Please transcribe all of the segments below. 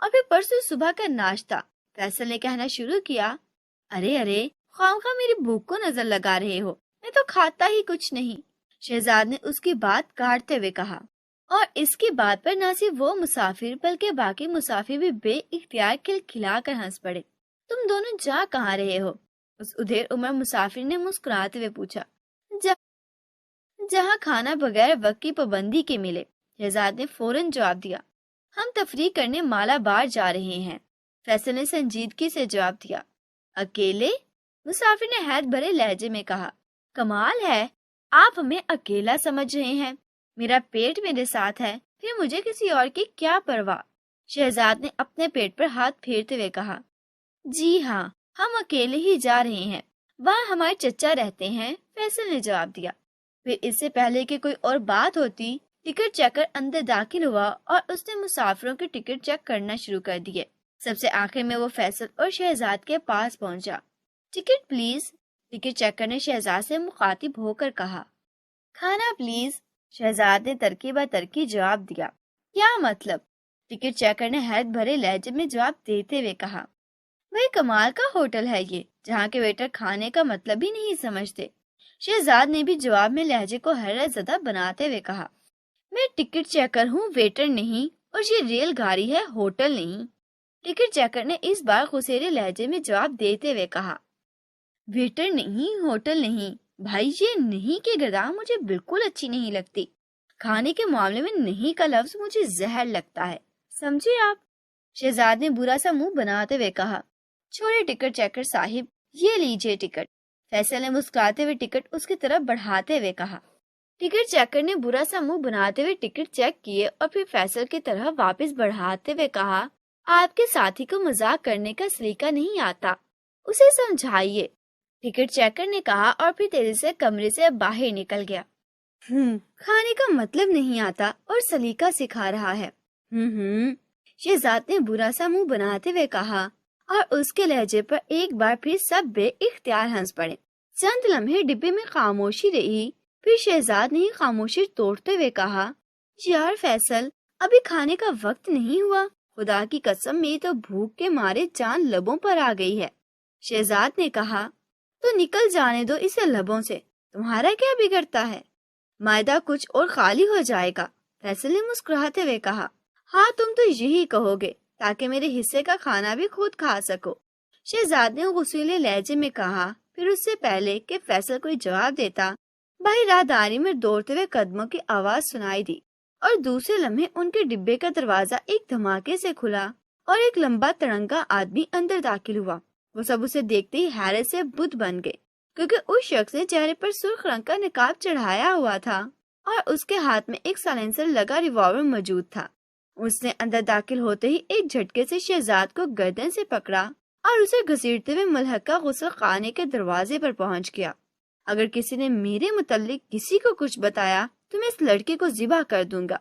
اور پھر پرسوں صبح کا ناشتہ۔ فیصل نے کہنا شروع کیا، ارے خواہ میری بھوک کو نظر لگا رہے ہو، میں تو کھاتا ہی کچھ نہیں۔ شہزاد نے اس کی بات کاٹتے ہوئے کہا، اور اس کی بات پر نہ صرف وہ مسافر بلکہ باقی مسافر بھی بے اختیار کھلکھلا کر ہنس پڑے۔ تم دونوں جا کہاں رہے ہو؟ اس ادھیر عمر مسافر نے مسکراتے ہوئے پوچھا۔ جہاں کھانا بغیر وقت کی پابندی کے ملے، شہزاد نے فوراً جواب دیا۔ ہم تفریح کرنے مالا بار جا رہے ہیں، فیصل نے سنجیدگی سے جواب دیا۔ اکیلے؟ مسافر نے حیرت بھرے لہجے میں کہا۔ کمال ہے، آپ ہمیں اکیلا سمجھ رہے ہیں؟ میرا پیٹ میرے ساتھ ہے، پھر مجھے کسی اور کی کیا پرواہ؟ شہزاد نے اپنے پیٹ پر ہاتھ پھیرتے ہوئے کہا۔ جی ہاں، ہم اکیلے ہی جا رہے ہیں، وہاں ہمارے چچا رہتے ہیں، فیصل نے جواب دیا۔ پھر اس سے پہلے کہ کوئی اور بات ہوتی، ٹکٹ چیکر اندر داخل ہوا اور اس نے مسافروں کے ٹکٹ چیک کرنا شروع کر دیے۔ سب سے آخر میں وہ فیصل اور شہزاد کے پاس پہنچا۔ ٹکٹ پلیز، ٹکٹ چیکر نے شہزاد سے مخاطب ہو کر کہا۔ کھانا پلیز، شہزاد نے ترکی بہ ترکی جواب دیا۔ کیا مطلب؟ ٹکٹ چیکر نے حیرت بھرے لہجے میں جواب دیتے ہوئے کہا۔ بھئی کمال کا ہوٹل ہے یہ، جہاں کے ویٹر کھانے کا مطلب ہی نہیں سمجھتے۔ شہزاد نے بھی جواب میں لہجے کو حیرت زدہ بناتے ہوئے کہا۔ میں ٹکٹ چیکر ہوں، ویٹر نہیں، اور یہ ریل گاڑی ہے، ہوٹل نہیں۔ ٹکٹ چیکر نے اس بار خسیرے لہجے میں جواب دیتے ہوئے کہا۔ ویٹر نہیں، ہوٹل نہیں، بھائی یہ نہیں کہ گدا مجھے بالکل اچھی نہیں لگتی۔ کھانے کے معاملے میں نہیں کا لفظ مجھے زہر لگتا ہے، سمجھے آپ؟ شہزاد نے برا سا منہ بناتے ہوئے کہا۔ چھوڑے ٹکٹ چیکر صاحب، یہ لیجئے ٹکٹ۔ فیصل نے مسکراتے ہوئے ٹکٹ اس کی طرف بڑھاتے ہوئے کہا۔ ٹکٹ چیکر نے برا سا منہ بناتے ہوئے ٹکٹ چیک کیے اور پھر فیصل کی طرف واپس بڑھاتے ہوئے کہا۔ آپ کے ساتھی کو مذاق کرنے کا سلیقہ نہیں آتا، اسے سمجھائیے، ٹکٹ چیکر نے کہا اور پھر تیزی سے کمرے سے باہر نکل گیا۔ کھانے کا مطلب نہیں آتا اور سلیقہ سکھا رہا ہے۔ شہزاد نے برا سا منہ بناتے ہوئے کہا اور اس کے لہجے پر ایک بار پھر سب بے اختیار ہنس پڑے۔ چند لمحے ڈبے میں خاموشی رہی، پھر شہزاد نے ہی خاموشی توڑتے ہوئے کہا۔ یار فیصل، ابھی کھانے کا وقت نہیں ہوا، خدا کی قسم میری تو بھوک کے مارے جان لبوں پر آ گئی ہے۔ شہزاد نے کہا۔ تو نکل جانے دو اسے لبوں سے، تمہارا کیا بگڑتا ہے؟ معدہ کچھ اور خالی ہو جائے گا، فیصل نے مسکراتے ہوئے کہا۔ ہاں تم تو یہی کہو گے تاکہ میرے حصے کا کھانا بھی خود کھا سکو، شہزاد نے غصیلے لہجے میں کہا۔ پھر اس سے پہلے کہ فیصل کوئی جواب دیتا، باہر راہداری میں دوڑتے ہوئے قدموں کی آواز سنائی دی اور دوسرے لمحے ان کے ڈبے کا دروازہ ایک دھماکے سے کھلا اور ایک لمبا تڑنگا آدمی اندر داخل ہوا۔ وہ سب اسے دیکھتے ہی حیرت سے بت بن گئے، کیونکہ اس شخص نے چہرے پر سرخ رنگ کا نقاب چڑھایا ہوا تھا اور اس کے ہاتھ میں ایک سائلنسر لگا ریوالور موجود تھا۔ اس نے اندر داخل ہوتے ہی ایک جھٹکے سے شہزاد کو گردن سے پکڑا اور اسے گھسیٹتے ہوئے ملحقہ غسل خانے کے دروازے پر پہنچ گیا۔ اگر کسی نے میرے متعلق کسی کو کچھ بتایا تو میں اس لڑکے کو ذبح کر دوں گا،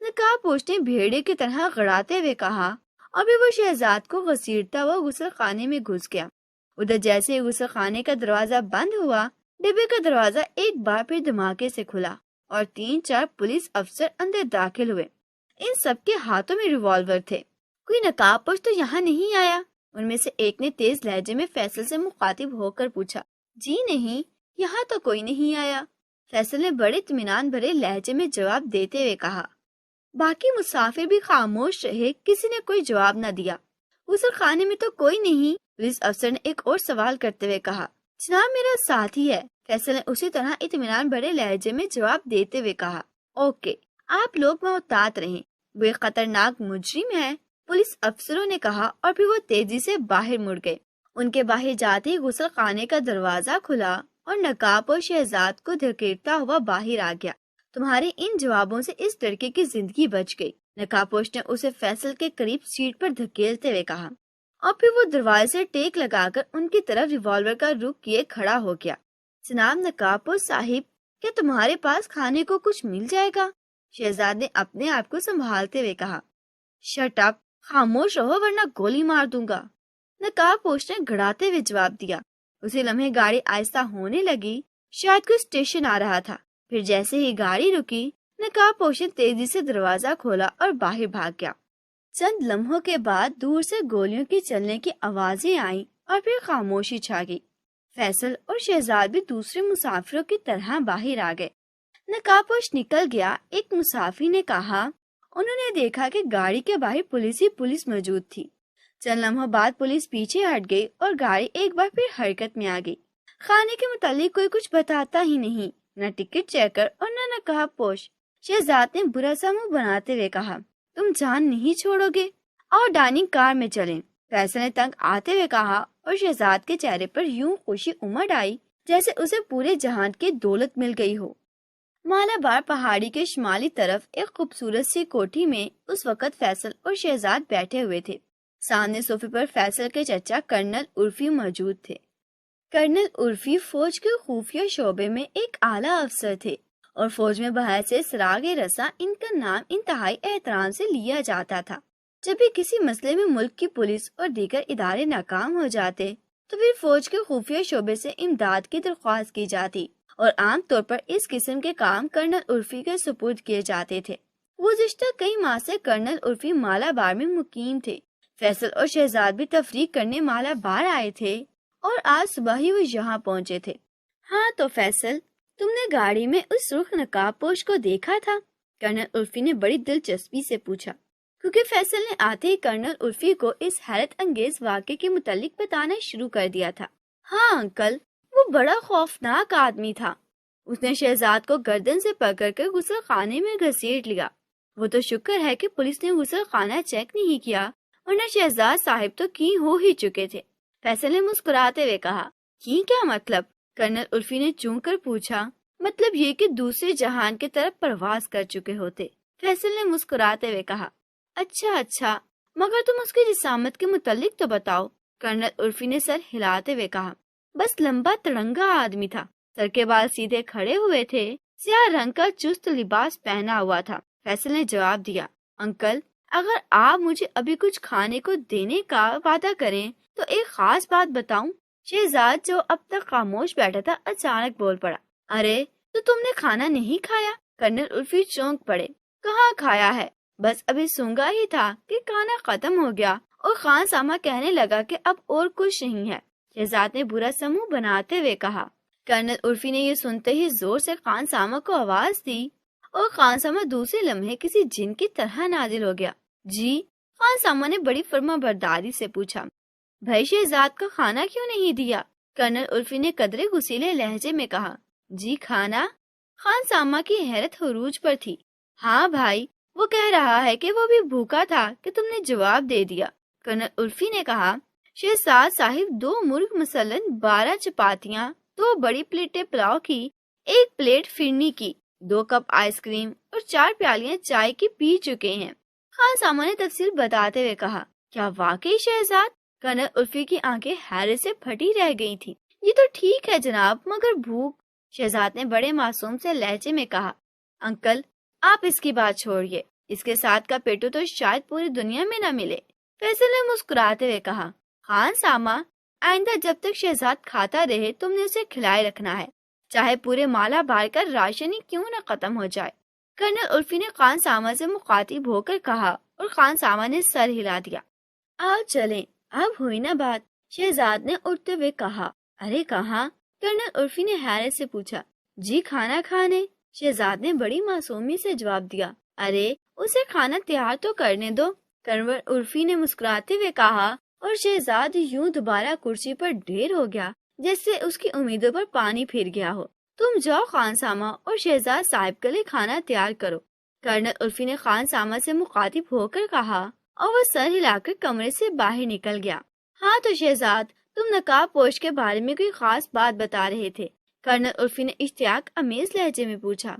نقاب پوش نے بھیڑے کی طرح گڑاتے ہوئے کہا اور پھر وہ شہزاد کو گھسیٹتا ہوا غسل خانے میں گھس گیا۔ ادھر جیسے ہی غسل خانے کا دروازہ بند ہوا، ڈبے کا دروازہ ایک بار پھر دھماکے سے کھلا اور 3-4 پولیس افسر اندر داخل ہوئے۔ ان سب کے ہاتھوں میں ریوالور تھے۔ کوئی نقاب پوش تو یہاں نہیں آیا؟ ان میں سے ایک نے تیز لہجے میں فیصل سے مخاطب ہو کر پوچھا۔ جی نہیں، یہاں تو کوئی نہیں آیا، فیصل نے بڑے اطمینان بھرے لہجے میں جواب دیتے ہوئے کہا۔ باقی مسافر بھی خاموش رہے، کسی نے کوئی جواب نہ دیا۔ غسل خانے میں تو کوئی نہیں، پولیس افسر نے ایک اور سوال کرتے ہوئے کہا۔ جناب میرا ساتھی ہے، فیصل نے اسی طرح اطمینان بھرے لہجے میں جواب دیتے ہوئے کہا۔ اوکے، آپ لوگ محتاط رہیں، وہ ایک خطرناک مجرم ہے، پولیس افسروں نے کہا اور پھر وہ تیزی سے باہر مڑ گئے۔ ان کے باہر جاتے ہی غسل خانے کا دروازہ کھلا اور نقاب اور شہزاد کو دھکیلتا ہوا باہر آ گیا۔ تمہارے ان جوابوں سے اس لڑکے کی زندگی بچ گئی، نقاب پوش نے اسے فیصل کے قریب سیٹ پر دھکیلتے ہوئے کہا اور پھر وہ دروازے سے ٹیک لگا کر ان کی طرف ریوالور کا رخ کیے کھڑا ہو گیا۔ جناب نقاب پوش صاحب، کیا تمہارے پاس کھانے کو کچھ مل جائے گا؟ شہزاد نے اپنے آپ کو سنبھالتے ہوئے کہا۔ شٹ اپ، خاموش رہو ورنہ گولی مار دوں گا، نقاب پوش نے گھڑاتے ہوئے جواب دیا۔ اسی لمحے گاڑی آہستہ ہونے لگی، شاید کوئی اسٹیشن آ رہا تھا۔ پھر جیسے ہی گاڑی رکی، نقاب پوش نے تیزی سے دروازہ کھولا اور باہر بھاگ گیا۔ چند لمحوں کے بعد دور سے گولیوں کی چلنے کی آوازیں آئیں اور پھر خاموشی چھا گئی۔ فیصل اور شہزاد بھی دوسرے مسافروں کی طرح باہر آ گئے۔ نقاب پوش نکل گیا۔ ایک مسافر نے کہا انہوں نے دیکھا کہ گاڑی کے باہر پولیس موجود تھی۔ چند لمحوں بعد پولیس پیچھے ہٹ گئی اور گاڑی ایک بار پھر حرکت میں آ گئی۔ خانے کے متعلق کوئی کچھ بتاتا ہی نہیں، نہ ٹکٹ چیکر اور نہ نقاب پوش۔ شہزاد نے برا سا منہ بناتے ہوئے کہا تم جان نہیں چھوڑو گے؟ اور ڈائننگ کار میں چلیں۔ فیصل نے تنگ آتے ہوئے کہا اور شہزاد کے چہرے پر یوں خوشی امڑ آئی جیسے اسے پورے جہان کی دولت مل گئی ہو۔ مالابار پہاڑی کے شمالی طرف ایک خوبصورت سی کوٹھی میں اس وقت فیصل اور شہزاد بیٹھے ہوئے تھے۔ سامنے صوفے پر فیصل کے چچا کرنل عرفی موجود تھے۔ کرنل عرفی فوج کے خفیہ شعبے میں ایک اعلیٰ افسر تھے اور فوج میں بحث سراغ رساں ان کا نام انتہائی احترام سے لیا جاتا تھا۔ جب بھی کسی مسئلے میں ملک کی پولیس اور دیگر ادارے ناکام ہو جاتے تو پھر فوج کے خفیہ شعبے سے امداد کی درخواست کی جاتی اور عام طور پر اس قسم کے کام کرنل عرفی کے سپرد کیے جاتے تھے۔ گزشتہ کئی ماہ سے کرنل عرفی مالابار میں مقیم تھے۔ فیصل اور شہزاد بھی تفریح کرنے مالابار آئے تھے اور آج صبح ہی وہ یہاں پہنچے تھے۔ ہاں تو فیصل، تم نے گاڑی میں اس سرخ نقاب پوش کو دیکھا تھا؟ کرنل عرفی نے بڑی دلچسپی سے پوچھا، کیونکہ فیصل نے آتے ہی کرنل عرفی کو اس حیرت انگیز واقعے کے متعلق بتانا شروع کر دیا تھا۔ ہاں انکل، وہ بڑا خوفناک آدمی تھا۔ اس نے شہزاد کو گردن سے پکڑ کر غسل خانے میں گھسیٹ لیا۔ وہ تو شکر ہے کہ پولیس نے غسل خانہ چیک نہیں کیا، ورنہ شہزاد صاحب تو کی ہو ہی چکے تھے۔ فیصل نے مسکراتے ہوئے کہا، کی کیا مطلب؟ کرنل عرفی نے چونک کر پوچھا۔ مطلب یہ کہ دوسرے جہان کی طرف پرواز کر چکے ہوتے۔ فیصل نے مسکراتے ہوئے کہا، اچھا، مگر تم اس کی جسامت کے متعلق تو بتاؤ۔ کرنل عرفی نے سر ہلاتے ہوئے کہا، بس لمبا تڑنگا آدمی تھا، سر کے بال سیدھے کھڑے ہوئے تھے، سیاہ رنگ کا چست لباس پہنا ہوا تھا۔ فیصل نے جواب دیا، انکل، اگر آپ مجھے ابھی کچھ کھانے کو دینے کا وعدہ کریں تو ایک خاص بات بتاؤں۔ شہزاد جو اب تک خاموش بیٹھا تھا اچانک بول پڑا، ارے تو تم نے کھانا نہیں کھایا؟ کرنل عرفی چونک پڑے، کہاں کھایا ہے، بس ابھی سونگا ہی تھا کہ کھانا ختم ہو گیا اور خان سامہ کہنے لگا کہ اب اور کچھ نہیں ہے۔ شہزاد نے برا سا منہ بناتے ہوئے کہا۔ کرنل عرفی نے یہ سنتے ہی زور سے خان سامہ کو آواز دی اور خان سامہ دوسرے لمحے کسی جن کی طرح نازل ہو گیا۔ جی؟ خان سامہ نے بڑی فرما برداری سے پوچھا۔ بھائی شہزاد کا کھانا کیوں نہیں دیا؟ کرنل عرفی نے قدرے غصیلے لہجے میں کہا۔ جی کھانا؟ خان سامہ کی حیرت عروج پر تھی۔ ہاں بھائی، وہ کہہ رہا ہے کہ وہ بھی بھوکا تھا کہ تم نے جواب دے دیا۔ کرنل عرفی نے کہا، شہزاد صاحب 2 مرغ مثلاً 12 چپاتیاں، 2 بڑی پلیٹیں پلاؤ کی، 1 پلیٹ فرنی کی، 2 کپ آئس کریم اور 4 پیالیاں چائے کی پی چکے ہیں۔ خان سامہ نے تفصیل بتاتے ہوئے کہا، کیا واقعی شہزاد؟ کرنل عرفی کی آنکھیں حیرت سے پھٹی رہ گئی تھی۔ یہ تو ٹھیک ہے جناب، مگر بھوک؟ شہزاد نے بڑے معصوم سے لہجے میں کہا، انکل آپ اس کی بات چھوڑیے، اس کے ساتھ کا پیٹو تو شاید پوری دنیا میں نہ ملے۔ فیصل نے مسکراتے ہوئے کہا، خان سامہ آئندہ جب تک شہزاد کھاتا رہے تم نے اسے کھلائے رکھنا ہے، چاہے پورے مالابار کا راشن ہی کیوں نہ ختم ہو جائے۔ کرنل عرفی نے خان سامہ سے مخاطب ہو کر کہا اور خان سامہ نے سر ہلا دیا۔ آؤ چلیں، اب ہوئی نا بات، شہزاد نے اٹھتے ہوئے کہا۔ ارے کہاں؟ کرنل عرفی نے حیرت سے پوچھا۔ جی کھانا کھانے، شہزاد نے بڑی معصومی سے جواب دیا۔ ارے اسے کھانا تیار تو کرنے دو، کرنل عرفی نے مسکراتے ہوئے کہا، اور شہزاد یوں دوبارہ کرسی پر ڈھیر ہو گیا جیسے اس کی امیدوں پر پانی پھر گیا ہو۔ تم جاؤ خان سامہ اور شہزاد صاحب کے لیے کھانا تیار کرو، کرنل عرفی نے خان سامہ سے مخاطب ہو کر کہا، اور وہ سر ہلا کر کمرے سے باہر نکل گیا۔ ہاں تو شہزاد، تم نقاب پوش کے بارے میں کوئی خاص بات بتا رہے تھے، کرنل عرفی نے اشتیاق امیز لہجے میں پوچھا۔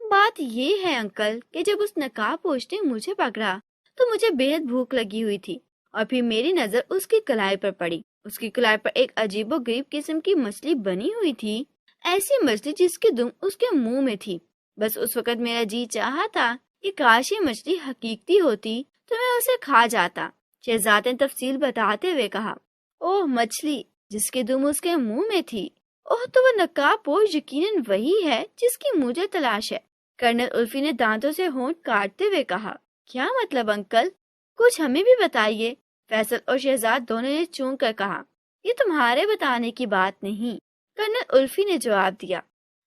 بات یہ ہے انکل کہ جب اس نقاب پوش نے مجھے پکڑا تو مجھے بے حد بھوک لگی ہوئی تھی، اور پھر میری نظر اس کی کلائی پر پڑی۔ اس کی کلائی پر ایک عجیب و غریب قسم کی مچھلی بنی ہوئی تھی، ایسی مچھلی جس کی دم اس کے منہ میں تھی۔ بس اس وقت میرا جی چاہا تھا کہ کاش یہ مچھلی حقیقی ہوتی تو میں اسے کھا جاتا۔ شہزاد نے تفصیل بتاتے ہوئے کہا، اوہ مچھلی جس کی دم اس کے منہ میں تھی، اوہ تو وہ نقاب پوش یقیناً وہی ہے جس کی مجھے تلاش ہے۔ کرنل عرفی نے دانتوں سے ہونٹ کاٹتے ہوئے کہا، کیا مطلب انکل؟ کچھ ہمیں بھی بتائیے، فیصل اور شہزاد دونوں نے چونک کر کہا۔ یہ تمہارے بتانے کی بات نہیں، کرنل الفی نے جواب دیا۔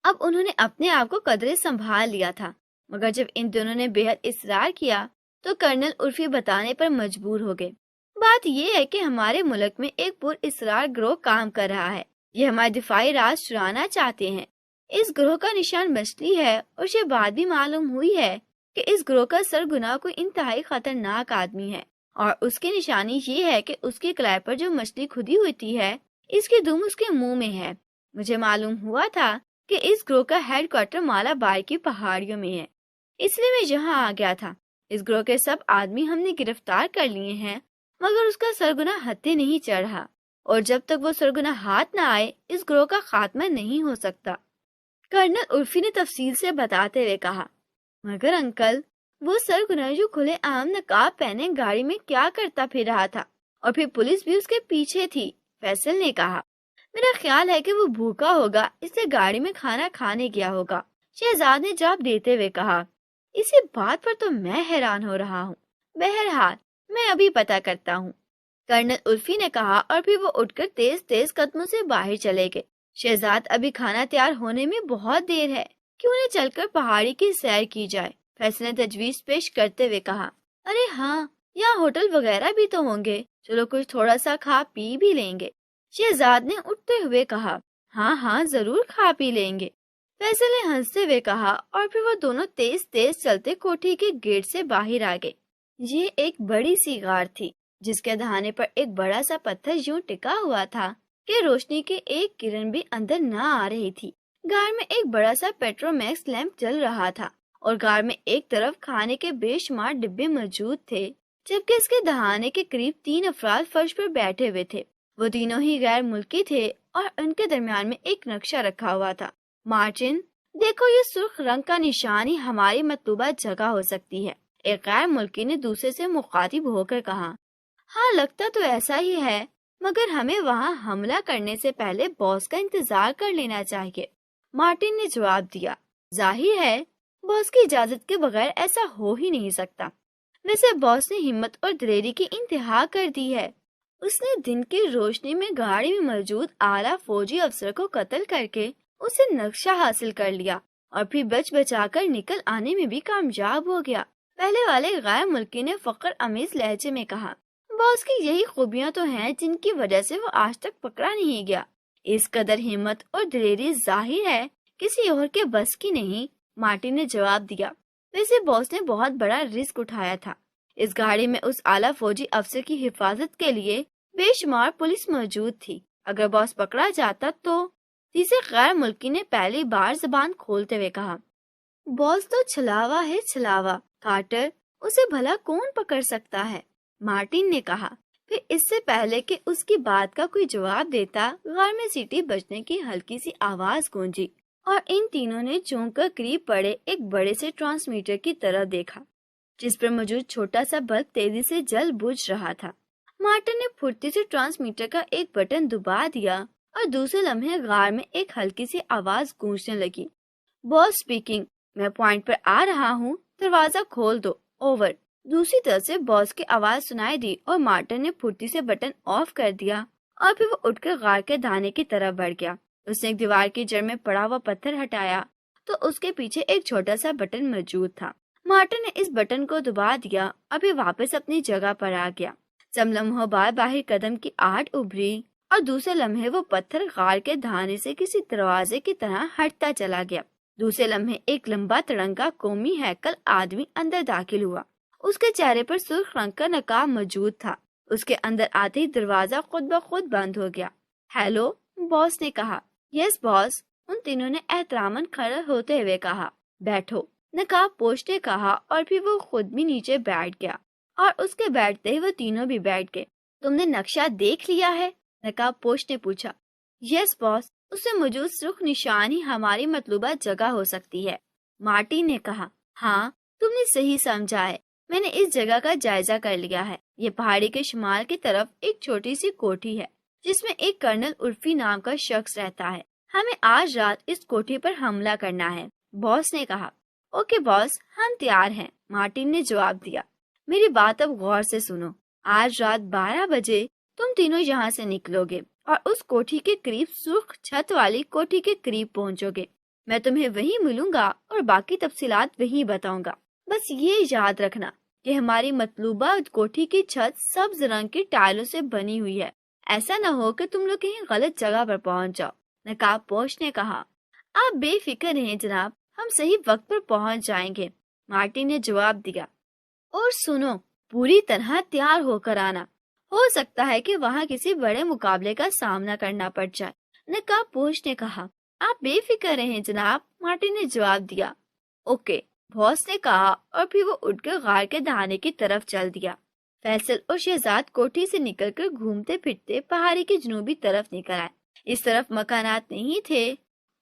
اب انہوں نے اپنے آپ کو قدرے سنبھال لیا تھا، مگر جب ان دونوں نے بے حد اصرار کیا تو کرنل الفی بتانے پر مجبور ہو گئے۔ بات یہ ہے کہ ہمارے ملک میں ایک پر اصرار گروہ کام کر رہا ہے، یہ ہمارے دفاعی راز چرانا چاہتے ہیں۔ اس گروہ کا نشان مچھلی ہے، اور یہ بات بھی معلوم ہوئی ہے کہ اس گروہ کا سرگنا کوئی انتہائی خطرناک آدمی ہے، اور اس کی نشانی یہ ہے کہ اس کی کلائی پر جو مچھلی کھدی ہوتی ہے، اس کی دم اس کے منہ میں ہے۔ مجھے معلوم ہوا تھا کہ اس گروہ کا ہیڈ کوارٹر مالا بار کی پہاڑیوں میں ہے، اس لیے میں یہاں آ گیا تھا۔ اس گروہ کے سب آدمی ہم نے گرفتار کر لیے ہیں، مگر اس کا سرگنا ہتھے نہیں چڑھ رہا، اور جب تک وہ سرگنا ہاتھ نہ آئے اس گروہ کا خاتمہ نہیں ہو سکتا۔ کرنل الفی نے تفصیل سے بتاتے ہوئے کہا، مگر انکل، وہ سرگنا جو کھلے عام نقاب پہنے گاڑی میں کیا کرتا پھر رہا تھا، اور پھر پولیس بھی اس کے پیچھے تھی، فیصل نے کہا۔ میرا خیال ہے کہ وہ بھوکا ہوگا، اس لیے گاڑی میں کھانا کھانے گیا ہوگا، شہزاد نے جواب دیتے ہوئے کہا۔ اسی بات پر تو میں حیران ہو رہا ہوں۔ بہرحال میں ابھی پتہ کرتا ہوں، کرنل الفی نے کہا، اور پھر وہ اٹھ کر تیز تیز قدموں سے باہر چلے گئے۔ شہزاد، ابھی کھانا تیار ہونے میں بہت دیر ہے، کیوں نہ چل کر پہاڑی کی سیر کی جائے، فیصل نے تجویز پیش کرتے ہوئے کہا۔ ارے ہاں، یہاں ہوٹل وغیرہ بھی تو ہوں گے، چلو کچھ تھوڑا سا کھا پی بھی لیں گے، شہزاد نے اٹھتے ہوئے کہا۔ ہاں ہاں، ضرور کھا پی لیں گے، فیصل نے ہنستے ہوئے کہا، اور پھر وہ دونوں تیز تیز چلتے کوٹھی کے گیٹ سے باہر آ گئے۔ یہ ایک بڑی سی غار تھی، جس کے دہانے پر ایک بڑا سا پتھر یوں ٹکا ہوا تھا کہ روشنی کی ایک کرن بھی اندر نہ آ رہی تھی۔ غار میں ایک بڑا سا پیٹرومیکس لیمپ جل رہا تھا، اور غار میں ایک طرف کھانے کے بے شمار ڈبے موجود تھے، جبکہ اس کے دہانے کے قریب 3 افراد فرش پر بیٹھے ہوئے تھے۔ وہ تینوں ہی غیر ملکی تھے، اور ان کے درمیان میں ایک نقشہ رکھا ہوا تھا۔ مارٹن، دیکھو، یہ سرخ رنگ کا نشان ہی ہماری مطلوبہ جگہ ہو سکتی ہے، ایک غیر ملکی نے دوسرے سے مخاطب ہو کر کہا۔ ہاں، لگتا تو ایسا ہی ہے، مگر ہمیں وہاں حملہ کرنے سے پہلے باس کا انتظار کر لینا چاہیے، مارٹن نے جواب دیا۔ ظاہر ہے باس کی اجازت کے بغیر ایسا ہو ہی نہیں سکتا۔ ویسے باس نے ہمت اور دلیری کی انتہا کر دی ہے، اس نے دن کی روشنی میں گاڑی میں موجود اعلیٰ فوجی افسر کو قتل کر کے اسے نقشہ حاصل کر لیا، اور پھر بچ بچا کر نکل آنے میں بھی کامیاب ہو گیا، پہلے والے غیر ملکی نے فخر امیز لہجے میں کہا۔ باس کی یہی خوبیاں تو ہیں جن کی وجہ سے وہ آج تک پکڑا نہیں گیا، اس قدر ہمت اور دلیری ظاہر ہے کسی اور کے بس کی نہیں، مارٹن نے جواب دیا۔ ویسے باس نے بہت بڑا رسک اٹھایا تھا، اس گاڑی میں اس اعلیٰ فوجی افسر کی حفاظت کے لیے بے شمار پولیس موجود تھی، اگر باس پکڑا جاتا تو، تیسرے غیر ملکی نے پہلی بار زبان کھولتے ہوئے کہا۔ باس تو چھلاوا ہے چھلاوا، کارٹر، اسے بھلا کون پکڑ سکتا ہے، مارٹن نے کہا۔ پھر اس سے پہلے کہ اس کی بات کا کوئی جواب دیتا، غار میں سیٹی بجنے کی ہلکی سی آواز گونجی، اور ان تینوں نے چونک کر قریب پڑے ایک بڑے سے ٹرانسمیٹر کی طرف دیکھا، جس پر موجود چھوٹا سا بلب تیزی سے جل بجھ رہا تھا۔ مارٹن نے پھرتی سے ٹرانسمیٹر کا ایک بٹن دبا دیا، اور دوسرے لمحے غار میں ایک ہلکی سی آواز گونجنے لگی۔ باس اسپیکنگ، میں پوائنٹ پر آ رہا ہوں، دروازہ کھول دو، اوور۔ دوسری طرف سے باس کی آواز سنائی دی، اور مارٹن نے پھرتی سے بٹن آف کر دیا، اور پھر وہ اٹھ کر غار کے دانے کی طرف بڑھ گیا۔ اس نے ایک دیوار کی جڑ میں پڑا ہوا پتھر ہٹایا تو اس کے پیچھے ایک چھوٹا سا بٹن موجود تھا۔ مارٹن نے اس بٹن کو دبا دیا، اور پھر واپس اپنی جگہ پر آ گیا۔ چند لمحوں بعد باہر قدم کی آہٹ ابھری، اور دوسرے لمحے وہ پتھر غار کے دہانے سے کسی دروازے کی طرح ہٹتا چلا گیا۔ دوسرے لمحے ایک لمبا تڑنگا قومی ہیکل آدمی اندر داخل ہوا، اس کے چہرے پر سرخ رنگ کا نقاب موجود تھا۔ اس کے اندر آتے ہی دروازہ خود بخود بند ہو گیا۔ ہیلو، باس نے کہا۔ یس باس، ان تینوں نے احتراماً کھڑے ہوتے ہوئے کہا۔ بیٹھو، نقاب پوش نے کہا، اور پھر وہ خود بھی نیچے بیٹھ گیا، اور اس کے بیٹھتے ہی وہ تینوں بھی بیٹھ گئے۔ تم نے نقشہ دیکھ لیا ہے؟ نقاب پوش نے پوچھا۔ یس باس، اس میں موجود سرخ نشان ہی ہماری مطلوبہ جگہ ہو سکتی ہے، مارٹن نے کہا۔ ہاں، تم نے صحیح سمجھا ہے، میں نے اس جگہ کا جائزہ کر لیا ہے۔ یہ پہاڑی کے شمال کی طرف ایک چھوٹی سی کوٹھی ہے، جس میں ایک کرنل الفی نام کا شخص رہتا ہے۔ ہمیں آج رات اس کوٹھی پر حملہ کرنا ہے، باس نے کہا۔ اوکے باس، ہم تیار ہیں، مارٹن نے جواب دیا۔ میری بات اب غور سے سنو، آج رات 12 بجے تم تینوں یہاں سے نکلو گے اور اس کوٹھی کے قریب سرخ چھت والی کوٹھی کے قریب پہنچو گے۔ میں تمہیں وہیں ملوں گا اور باقی تفصیلات وہیں بتاؤں گا۔ بس یہ یاد رکھنا کہ ہماری مطلوبہ کوٹھی کی چھت سبز رنگ کی ٹائلوں سے بنی ہوئی ہے، ایسا نہ ہو کہ تم لوگ کہیں غلط جگہ پر پہنچ جاؤ۔ نقاب پوش نے کہا۔ آپ بے فکر رہیں جناب، ہم صحیح وقت پر پہنچ جائیں گے، مارٹین نے جواب دیا۔ اور سنو، پوری طرح تیار ہو کر آنا، ہو سکتا ہے کہ وہاں کسی بڑے مقابلے کا سامنا کرنا پڑ جائے، نقاب پوش نے کہا۔ آپ بے فکر رہیں جناب، مارٹین نے جواب دیا۔ اوکے، باس نے کہا، اور پھر وہ اٹھ کر غار کے دہانے کی طرف چل دیا۔ فیصل اور شہزاد کوٹھی سے نکل کر گھومتے پھرتے پہاڑی کی جنوبی طرف نکل آئے۔ اس طرف مکانات نہیں تھے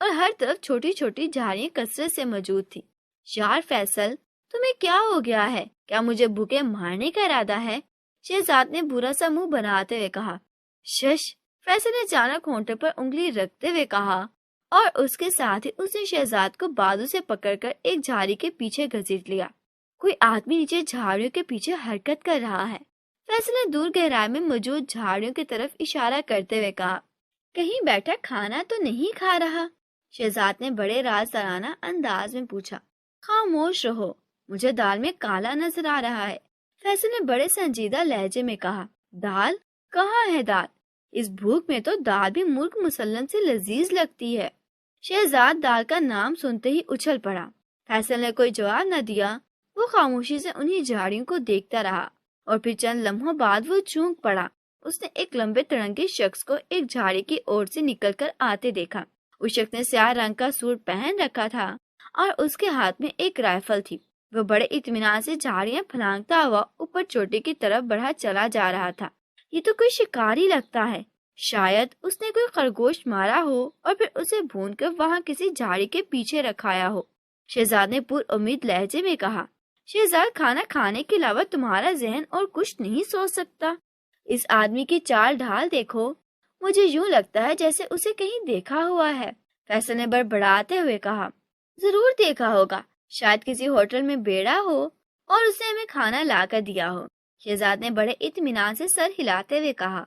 اور ہر طرف چھوٹی چھوٹی جھاڑیاں کثرت سے موجود تھی۔ یار فیصل، تمہیں کیا ہو گیا ہے؟ کیا مجھے بھوکے مارنے کا ارادہ ہے؟ شہزاد نے برا سا منہ بناتے ہوئے کہا۔ شش، فیصل نے اچانک ہونٹے پر انگلی رکھتے ہوئے کہا، اور اس کے ساتھ ہی اس نے شہزاد کو بازو سے پکڑ کر ایک جھاڑی کے پیچھے گھسیٹ لیا۔ کوئی آدمی نیچے جھاڑیوں کے پیچھے حرکت کر رہا ہے۔ فیصل نے دور گہرائی میں موجود جھاڑیوں کی طرف اشارہ کرتے ہوئے کہا، کہیں بیٹھا کھانا تو نہیں کھا رہا؟ شہزاد نے بڑے رازدارانہ انداز میں پوچھا۔ خاموش رہو، مجھے دال میں کالا نظر آ رہا ہے، فیصل نے بڑے سنجیدہ لہجے میں کہا۔ دال؟ کہاں ہے دال؟ اس بھوک میں تو دال بھی مرغ مسلم سے لذیذ لگتی ہے۔ شہزاد دال کا نام سنتے ہی اچھل پڑا۔ فیصل نے کوئی جواب نہ دیا، وہ خاموشی سے انہی جھاڑیوں کو دیکھتا رہا، اور پھر چند لمحوں بعد وہ چونک پڑا۔ اس نے ایک لمبے تڑنگے شخص کو ایک جھاڑی کی اور سے نکل کر آتے دیکھا۔ اس شخص نے سیاہ رنگ کا سوٹ پہن رکھا تھا اور اس کے ہاتھ میں ایک رائفل تھی۔ وہ بڑے اطمینان سے جھاڑیاں پھلانگتا ہوا اوپر چوٹی کی طرف بڑھا چلا جا رہا تھا۔ یہ تو کوئی شکاری لگتا ہے، شاید اس نے کوئی خرگوش مارا ہو اور پھر اسے بھون کر وہاں کسی جھاڑی کے پیچھے رکھایا ہو، شہزاد نے پر امید لہجے میں کہا۔ شہزاد، کھانا کھانے کے علاوہ تمہارا ذہن اور کچھ نہیں سوچ سکتا؟ اس آدمی کی چال ڈھال دیکھو، مجھے یوں لگتا ہے جیسے اسے کہیں دیکھا ہوا ہے، فیصل نے بڑبڑاتے ہوئے کہا۔ ضرور دیکھا ہوگا، شاید کسی ہوٹل میں بیڑا ہو اور اسے ہمیں کھانا لا کر دیا ہو، شہزاد نے بڑے اطمینان سے سر ہلاتے ہوئے کہا۔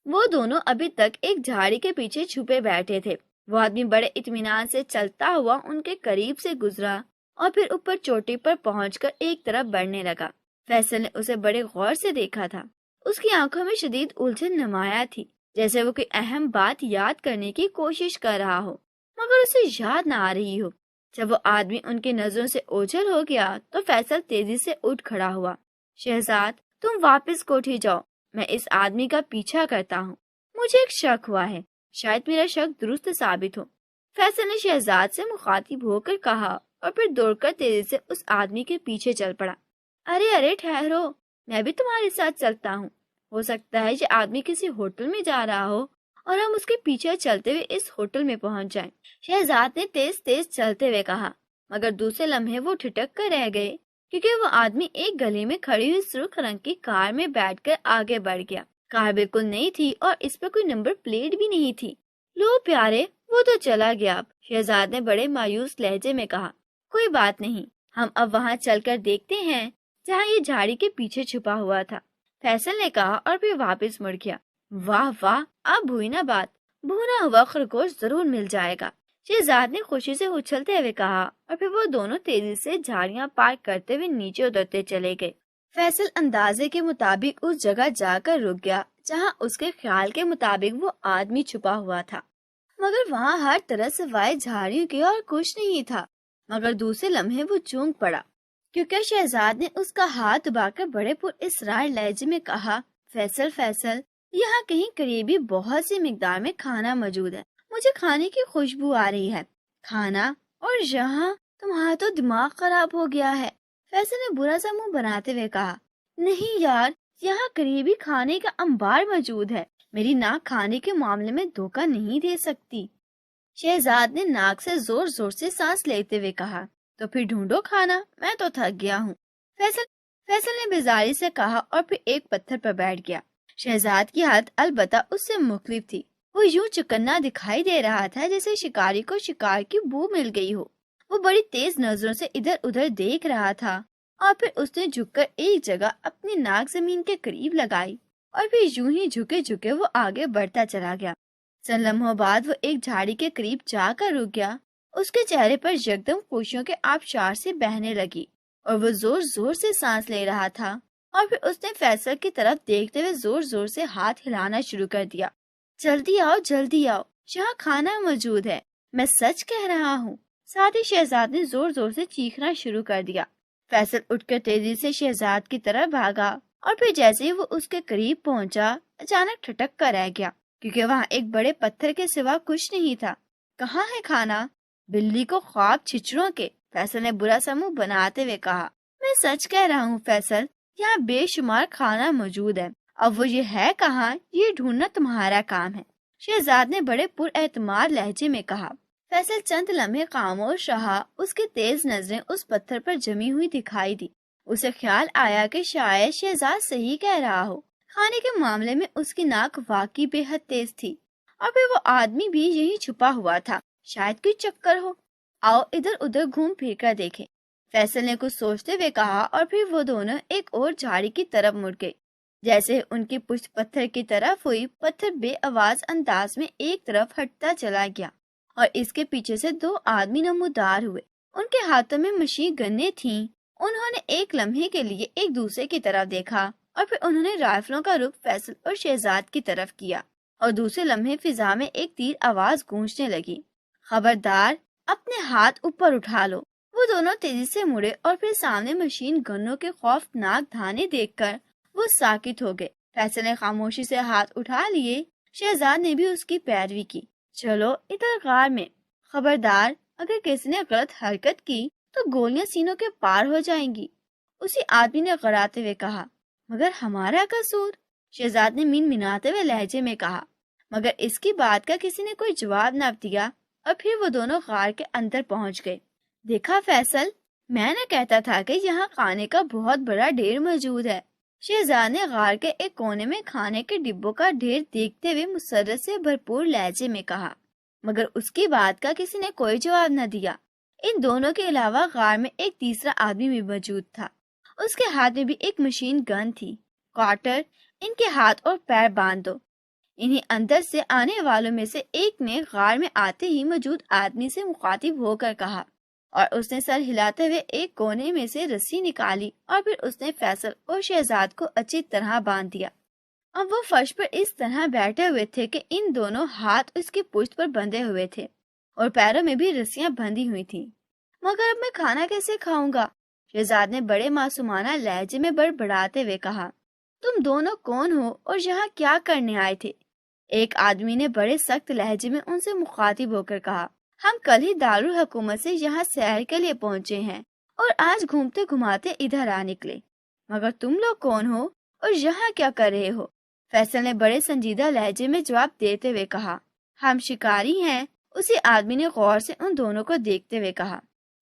وہ دونوں ابھی تک ایک جھاڑی کے پیچھے چھپے بیٹھے تھے۔ وہ آدمی بڑے اطمینان سے چلتا ہوا ان کے قریب سے گزرا اور پھر اوپر چوٹی پر پہنچ کر ایک طرف بڑھنے لگا۔ فیصل نے اسے بڑے غور سے دیکھا تھا۔ اس کی آنکھوں میں شدید الجھن نمایاں تھی، جیسے وہ کوئی اہم بات یاد کرنے کی کوشش کر رہا ہو مگر اسے یاد نہ آ رہی ہو۔ جب وہ آدمی ان کی نظروں سے اوجھل ہو گیا تو فیصل تیزی سے اٹھ کھڑا ہوا۔ شہزاد، تم واپس کوٹھی جاؤ، میں اس آدمی کا پیچھا کرتا ہوں۔ مجھے ایک شک ہوا ہے، شاید میرا شک درست ثابت ہو، فیصل نے شہزاد سے مخاطب ہو کر کہا، اور پھر دوڑ کر تیزی سے اس آدمی کے پیچھے چل پڑا۔ ارے ٹھہرو، میں بھی تمہارے ساتھ چلتا ہوں۔ ہو سکتا ہے یہ آدمی کسی ہوٹل میں جا رہا ہو اور ہم اس کے پیچھے چلتے ہوئے اس ہوٹل میں پہنچ جائیں، شہزاد نے تیز تیز چلتے ہوئے کہا۔ مگر دوسرے لمحے وہ ٹھٹک کر رہ گئے، کیونکہ وہ آدمی ایک گلی میں کھڑی ہوئی سرخ رنگ کی کار میں بیٹھ کر آگے بڑھ گیا۔ کار بالکل نئی تھی اور اس پر کوئی نمبر پلیٹ بھی نہیں تھی۔ لو پیارے، وہ تو چلا گیا اب، شہزاد نے بڑے مایوس لہجے میں کہا۔ کوئی بات نہیں، ہم اب وہاں چل کر دیکھتے ہیں جہاں یہ جھاڑی کے پیچھے چھپا ہوا تھا، فیصل نے کہا، اور پھر واپس مڑ گیا۔ واہ واہ، اب ہوئی نا بات، بھونا ہوا خرگوش ضرور مل جائے گا، شہزاد نے خوشی سے اچھلتے ہوئے کہا، اور پھر وہ دونوں تیزی سے جھاڑیاں پار کرتے ہوئے نیچے اترتے چلے گئے۔ فیصل اندازے کے مطابق اس جگہ جا کر رک گیا جہاں اس کے خیال کے مطابق وہ آدمی چھپا ہوا تھا، مگر وہاں ہر طرح سوائے جھاڑیوں کے اور کچھ نہیں تھا۔ مگر دوسرے لمحے وہ چونک پڑا، کیونکہ شہزاد نے اس کا ہاتھ دبا کر بڑے پر اسرار لہجے میں کہا، فیصل، یہاں کہیں قریبی بہت سی مقدار میں کھانا موجود ہے، مجھے کھانے کی خوشبو آ رہی ہے۔ کھانا؟ اور یہاں؟ تمہارا تو دماغ خراب ہو گیا ہے، فیصل نے برا سا منہ بناتے ہوئے کہا۔ نہیں یار، یہاں قریبی کھانے کا انبار موجود ہے، میری ناک کھانے کے معاملے میں دھوکہ نہیں دے سکتی، شہزاد نے ناک سے زور زور سے سانس لیتے ہوئے کہا۔ تو پھر ڈھونڈو کھانا، میں تو تھک گیا ہوں، فیصل نے بیزاری سے کہا، اور پھر ایک پتھر پر بیٹھ گیا۔ شہزاد کی حالت البتہ اس سے مختلف تھی۔ وہ یوں چکنا دکھائی دے رہا تھا جیسے شکاری کو شکار کی بو مل گئی ہو۔ وہ بڑی تیز نظروں سے ادھر ادھر دیکھ رہا تھا اور پھر اس نے جھک کر ایک جگہ اپنی ناک زمین کے قریب لگائی اور پھر یوں ہی جھکے جھکے وہ آگے بڑھتا چلا گیا۔ چند لمحوں بعد وہ ایک جھاڑی کے قریب جا کر رک گیا۔ اس کے چہرے پر یکدم خوشیوں کے آبشار سے بہنے لگی اور وہ زور زور سے سانس لے رہا تھا، اور پھر اس نے فیصل کی طرف دیکھتے ہوئے زور زور سے ہاتھ ہلانا شروع کر دیا۔ جلدی آؤ، یہاں کھانا موجود ہے، میں سچ کہہ رہا ہوں۔ ساتھ ہی شہزاد نے زور زور سے چیخنا شروع کر دیا۔ فیصل اٹھ کر تیزی سے شہزاد کی طرف بھاگا، اور پھر جیسے ہی وہ اس کے قریب پہنچا اچانک ٹھٹک کر رہ گیا، کیونکہ وہاں ایک بڑے پتھر کے سوا کچھ نہیں تھا۔ کہاں ہے کھانا؟ بلی کو خواب چھچڑوں کے، فیصل نے برا سا منہ بناتے ہوئے کہا۔ میں سچ کہہ رہا ہوں فیصل، یہاں بے شمار کھانا موجود ہے، اب وہ یہ ہے کہاں، یہ ڈھونڈنا تمہارا کام ہے، شہزاد نے بڑے پر اعتماد لہجے میں کہا۔ فیصل چند لمحے خاموش رہا، اس کی تیز نظریں اس پتھر پر جمی ہوئی دکھائی دی۔ اسے خیال آیا کہ شاید شہزاد صحیح کہہ رہا ہو، کھانے کے معاملے میں اس کی ناک واقعی بے حد تیز تھی، اور پھر وہ آدمی بھی یہی چھپا ہوا تھا، شاید کوئی چکر ہو، آؤ ادھر ادھر گھوم پھر کر دیکھیں، فیصل نے کچھ سوچتے ہوئے کہا، اور پھر وہ دونوں ایک اور جھاڑی کی طرف مڑ گئے۔ جیسے ان کی پشت پتھر کی طرف ہوئی، پتھر بے آواز انداز میں ایک طرف ہٹتا چلا گیا، اور اس کے پیچھے سے دو آدمی نمودار ہوئے۔ ان کے ہاتھوں میں مشین گنیں تھیں۔ انہوں نے ایک لمحے کے لیے ایک دوسرے کی طرف دیکھا، اور پھر انہوں نے رائفلوں کا رخ فیصل اور شہزاد کی طرف کیا، اور دوسرے لمحے فضا میں ایک تیر آواز گونجنے لگی، خبردار، اپنے ہاتھ اوپر اٹھا لو۔ وہ دونوں تیزی سے مڑے، اور پھر سامنے مشین گنوں کے خوفناک دھانے دیکھ کر وہ ساکت ہو گئے۔ فیصل نے خاموشی سے ہاتھ اٹھا لیے، شہزاد نے بھی اس کی پیروی کی۔ چلو ادھر غار میں، خبردار، اگر کسی نے غلط حرکت کی تو گولیاں سینوں کے پار ہو جائیں گی، اسی آدمی نے غراتے ہوئے کہا۔ مگر ہمارا قصور، شہزاد نے مین مناتے ہوئے لہجے میں کہا، مگر اس کی بات کا کسی نے کوئی جواب نہ دیا، اور پھر وہ دونوں غار کے اندر پہنچ گئے۔ دیکھا فیصل، میں نے کہتا تھا کہ یہاں کھانے کا بہت بڑا ڈھیر موجود ہے۔ شہزاد نے غار کے ایک کونے میں کھانے کے ڈبوں کا ڈھیر دیکھتے ہوئے مسرت سے بھرپور لہجے میں کہا، مگر اس کی بات کا کسی نے کوئی جواب نہ دیا۔ ان دونوں کے علاوہ غار میں ایک تیسرا آدمی بھی موجود تھا، اس کے ہاتھ میں بھی ایک مشین گن تھی۔ کارٹر، ان کے ہاتھ اور پیر باندھ دو۔ انہی اندر سے آنے والوں میں سے ایک نے غار میں آتے ہی موجود آدمی سے مخاطب ہو کر کہا، اور اس نے سر ہلاتے ہوئے ایک کونے میں سے رسی نکالی، اور پھر اس نے فیصل اور شہزاد کو اچھی طرح باندھ دیا۔ اب وہ فرش پر اس طرح بیٹھے ہوئے تھے کہ ان دونوں ہاتھ اس کی پشت پر بندھے ہوئے تھے، اور پیروں میں بھی رسیاں بندھی ہوئی تھیں۔ مگر اب میں کھانا کیسے کھاؤں گا؟ شہزاد نے بڑے معصومانہ لہجے میں بڑبڑاتے ہوئے کہا۔ تم دونوں کون ہو اور یہاں کیا کرنے آئے تھے؟ ایک آدمی نے بڑے سخت لہجے میں ان سے مخاطب ہو کر کہا۔ ہم کل ہی دارالحکومت سے یہاں سیر کے لیے پہنچے ہیں، اور آج گھومتے گھماتے ادھر آ نکلے۔ مگر تم لوگ کون ہو اور یہاں کیا کر رہے ہو؟ فیصل نے بڑے سنجیدہ لہجے میں جواب دیتے ہوئے کہا۔ ہم شکاری ہیں، اسی آدمی نے غور سے ان دونوں کو دیکھتے ہوئے کہا۔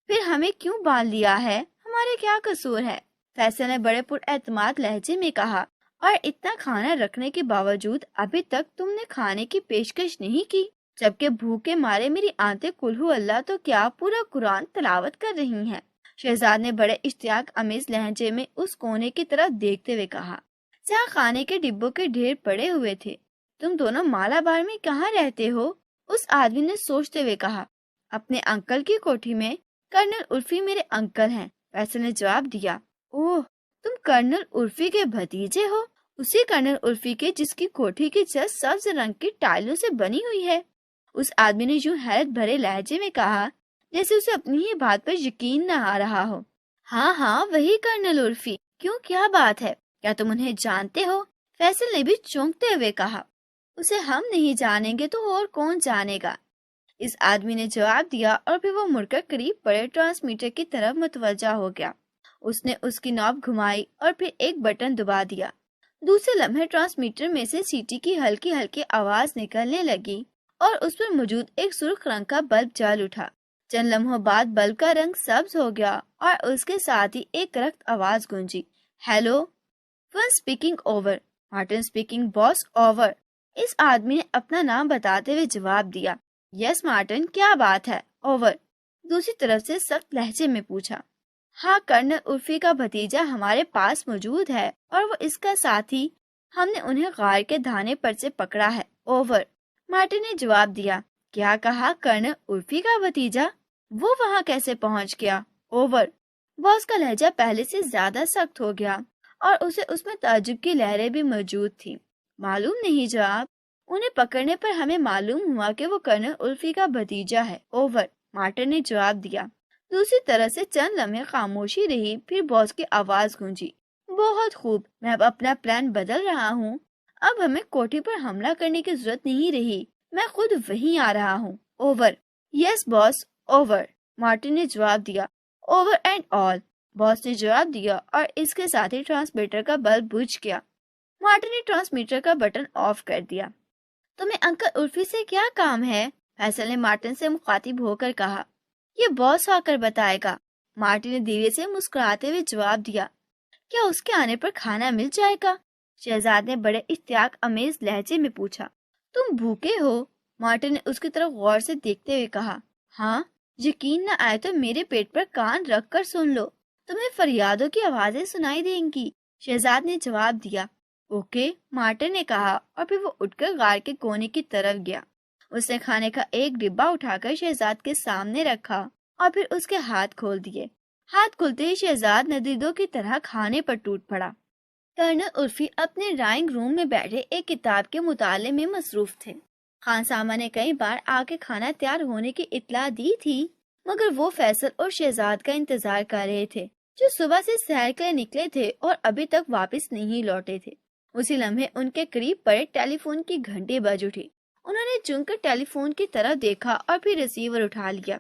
پھر ہمیں کیوں باندھ لیا ہے؟ ہمارے کیا قصور ہے؟ فیصل نے بڑے پر اعتماد لہجے میں کہا، اور اتنا کھانا رکھنے کے باوجود ابھی تک تم نے کھانے کی پیشکش نہیں کی، جبکہ بھوکے مارے میری آنتیں کلہو اللہ تو کیا پورا قرآن تلاوت کر رہی ہیں۔ شہزاد نے بڑے اشتیاق امیز لہجے میں اس کونے کی طرف دیکھتے ہوئے کہا جہاں کھانے کے ڈبوں کے ڈھیر پڑے ہوئے تھے۔ تم دونوں مالا بار میں کہاں رہتے ہو؟ اس آدمی نے سوچتے ہوئے کہا۔ اپنے انکل کی کوٹھی میں، کرنل عرفی میرے انکل ہیں، فیصل نے جواب دیا۔ اوہ، تم کرنل عرفی کے بھتیجے ہو؟ اسی کرنل عرفی کے جس کی کوٹھی کی چھت سبز رنگ کی ٹائلوں سے بنی ہوئی ہے؟ اس آدمی نے یوں حیرت بھرے لہجے میں کہا جیسے اسے اپنی ہی بات پر یقین نہ آ رہا ہو۔ ہاں ہاں، وہی کرنل عرفی۔ کیوں، کیا بات ہے؟ کیا تم انہیں جانتے ہو؟ فیصل نے بھی چونکتے ہوئے کہا۔ اسے ہم نہیں جانیں گے تو اور کون جانے گا؟ اس آدمی نے جواب دیا، اور پھر وہ مڑ کر قریب پڑے ٹرانسمیٹر کی طرف متوجہ ہو گیا۔ اس نے اس کی نوب گھمائی اور پھر ایک بٹن دبا دیا۔ دوسرے لمحے ٹرانسمیٹر میں سے سیٹی کی ہلکی ہلکی آواز نکلنے لگی، اور اس پر موجود ایک سرخ رنگ کا بلب جل اٹھا۔ چند لمحوں بعد بلب کا رنگ سبز ہو گیا، اور اس کے ساتھ ہی ایک رخت آواز گونجی۔ Hello, one speaking over, Martin speaking, boss over. اس آدمی نے اپنا نام بتاتے ہوئے جواب دیا۔ یس مارٹن، کیا بات ہے؟ اوور، دوسری طرف سے سخت لہجے میں پوچھا۔ ہاں کرنل عرفی کا بھتیجا ہمارے پاس موجود ہے اور وہ اس کا ساتھی، ہم نے انہیں غار کے دھانے پر سے پکڑا ہے، اوور۔ مارٹن نے جواب دیا۔ کیا کہا؟ کرنل عرفی کا بھتیجا؟ وہ وہاں کیسے پہنچ گیا؟ اوور۔ باس کا لہجہ پہلے سے زیادہ سخت ہو گیا اور اسے اس میں تعجب کی لہریں بھی موجود تھی۔ معلوم نہیں جناب، انہیں پکڑنے پر ہمیں معلوم ہوا کہ وہ کرنل عرفی کا بھتیجا ہے، اوور۔ مارٹن نے جواب دیا۔ دوسری طرف سے چند لمحے خاموشی رہی، پھر باس کی آواز گونجی۔ بہت خوب، میں اب اپنا پلان بدل رہا ہوں۔ اب ہمیں کوٹھی پر حملہ کرنے کی ضرورت نہیں رہی، میں خود وہیں آ رہا ہوں، اوور۔ یس باس، اوور، مارٹن نے جواب دیا۔ اوور اینڈ آل، باس نے جواب دیا اور اس کے ساتھ ہی ٹرانسمیٹر کا بلب بجھ گیا۔ مارٹن نے ٹرانسمیٹر کا بٹن آف کر دیا۔ تمہیں انکل عرفی سے کیا کام ہے؟ فیصل نے مارٹن سے مخاطب ہو کر کہا۔ یہ باس آ کر بتائے گا، مارٹن نے دھیرے سے مسکراتے ہوئے جواب دیا۔ کیا اس کے آنے پر کھانا مل جائے گا؟ شہزاد نے بڑے اشتیاق امیز لہجے میں پوچھا۔ تم بھوکے ہو؟ مارٹن نے اس کی طرف غور سے دیکھتے ہوئے کہا۔ ہاں، یقین نہ آئے تو میرے پیٹ پر کان رکھ کر سن لو، تمہیں فریادوں کی آوازیں سنائی دیں گی، شہزاد نے جواب دیا۔ اوکے، مارٹن نے کہا اور پھر وہ اٹھ کر غار کے کونے کی طرف گیا۔ اس نے کھانے کا ایک ڈبہ اٹھا کر شہزاد کے سامنے رکھا اور پھر اس کے ہاتھ کھول دیے۔ ہاتھ کھلتے ہی شہزاد ندیدوں کی طرح کھانے پر ٹوٹ پڑا۔ کرنل عرفی اپنے ڈرائنگ روم میں بیٹھے ایک کتاب کے مطالعے میں مصروف تھے۔ خان سامہ نے کئی بار آ کے کھانا تیار ہونے کی اطلاع دی تھی، مگر وہ فیصل اور شہزاد کا انتظار کر رہے تھے، جو صبح سے سیر کے لیے نکلے تھے اور ابھی تک واپس نہیں لوٹے تھے۔ اسی لمحے ان کے قریب پڑے ٹیلی فون کی گھنٹی بج اٹھی۔ انہوں نے چن کر ٹیلی فون کی طرف دیکھا اور پھر ریسیور اٹھا لیا۔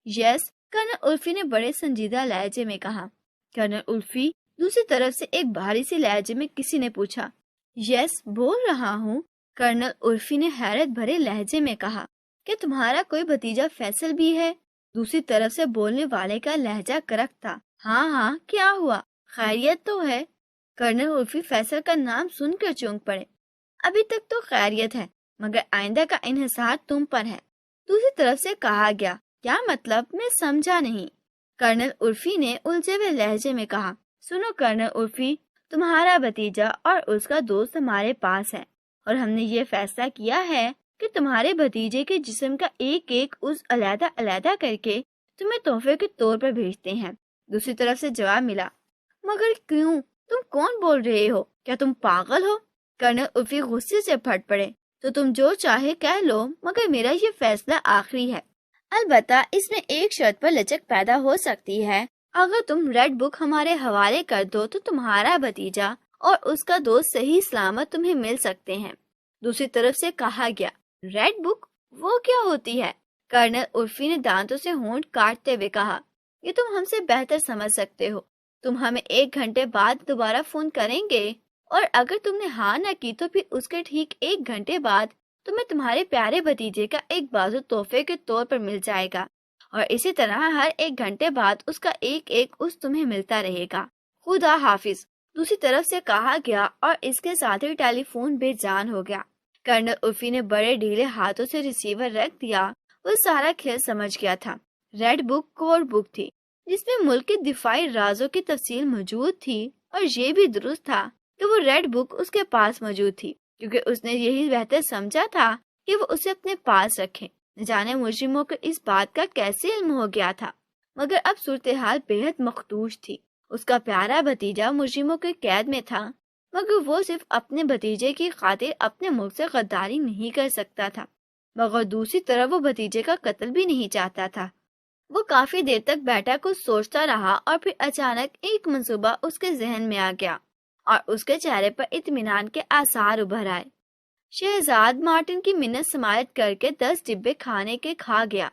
یس، کرنل عرفی نے بڑے سنجیدہ لہجے میں کہا۔ کرنل عرفی؟ دوسری طرف سے ایک بھاری سی لہجے میں کسی نے پوچھا۔ یس، بول رہا ہوں، کرنل عرفی نے حیرت بھرے لہجے میں کہا۔ کہ تمہارا کوئی بھتیجا فیصل بھی ہے؟ دوسری طرف سے بولنے والے کا لہجہ کرک تھا۔ ہاں ہاں، کیا ہوا؟ خیریت تو ہے؟ کرنل عرفی فیصل کا نام سن کر چونک پڑے۔ ابھی تک تو خیریت ہے، مگر آئندہ کا انحصار تم پر ہے، دوسری طرف سے کہا گیا۔ کیا مطلب؟ میں سمجھا نہیں، کرنل عرفی نے الجھے ہوئے لہجے میں کہا۔ سنو کرنل عرفی، تمہارا بھتیجا اور اس کا دوست ہمارے پاس ہے اور ہم نے یہ فیصلہ کیا ہے کہ تمہارے بھتیجے کے جسم کا ایک ایک عضو علیحدہ علیحدہ کر کے تمہیں تحفے کے طور پر بھیجتے ہیں۔ دوسری طرف سے جواب ملا۔ مگر کیوں؟ تم کون بول رہے ہو؟ کیا تم پاگل ہو؟ کرنل عرفی غصے سے پھٹ پڑے۔ تو تم جو چاہے کہہ لو، مگر میرا یہ فیصلہ آخری ہے۔ البتہ اس میں ایک شرط پر لچک پیدا ہو سکتی ہے۔ اگر تم ریڈ بک ہمارے حوالے کر دو تو تمہارا بھتیجا اور اس کا دوست صحیح سلامت تمہیں مل سکتے ہیں۔ دوسری طرف سے کہا گیا۔ ریڈ بک؟ وہ کیا ہوتی ہے؟ کرنل عرفی نے دانتوں سے ہونٹ کاٹتے ہوئے کہا۔ یہ تم ہم سے بہتر سمجھ سکتے ہو۔ تم ہمیں 1 گھنٹے بعد دوبارہ فون کریں گے اور اگر تم نے ہاں نہ کی تو پھر اس کے ٹھیک 1 گھنٹے بعد تمہیں تمہارے پیارے بھتیجے کا ایک بازو تحفے کے طور پر مل جائے گا اور اسی طرح ہر 1 گھنٹے بعد اس کا ایک ایک عضو تمہیں ملتا رہے گا۔ خدا حافظ، دوسری طرف سے کہا گیا اور اس کے ساتھ ہی ٹیلی فون بے جان ہو گیا۔ کرنل عرفی نے بڑے ڈھیلے ہاتھوں سے ریسیور رکھ دیا۔ وہ سارا کھیل سمجھ گیا تھا۔ ریڈ بک کوڈ بک تھی جس میں ملک کے دفاعی رازوں کی تفصیل موجود تھی اور یہ بھی درست تھا کہ وہ ریڈ بک اس کے پاس موجود تھی کیونکہ اس نے یہی بہتر سمجھا تھا کہ وہ اسے اپنے پاس رکھے۔ نہ جانے مجرموں کو اس بات کا کیسے علم ہو گیا تھا، مگر اب صورتحال بےحد مخدوش تھی۔ اس کا پیارا بھتیجا مجرموں کے قید میں تھا، مگر وہ صرف اپنے بھتیجے کی خاطر اپنے ملک سے غداری نہیں کر سکتا تھا، مگر دوسری طرف وہ بھتیجے کا قتل بھی نہیں چاہتا تھا۔ وہ کافی دیر تک بیٹھا کچھ سوچتا رہا اور پھر اچانک ایک منصوبہ اس کے ذہن میں آ گیا اور اس کے چہرے پر اطمینان کے آثار ابھر آئے۔ شہزاد مارٹن کی منت سماعت کر کے 10 ڈبے کھانے کے کھا گیا،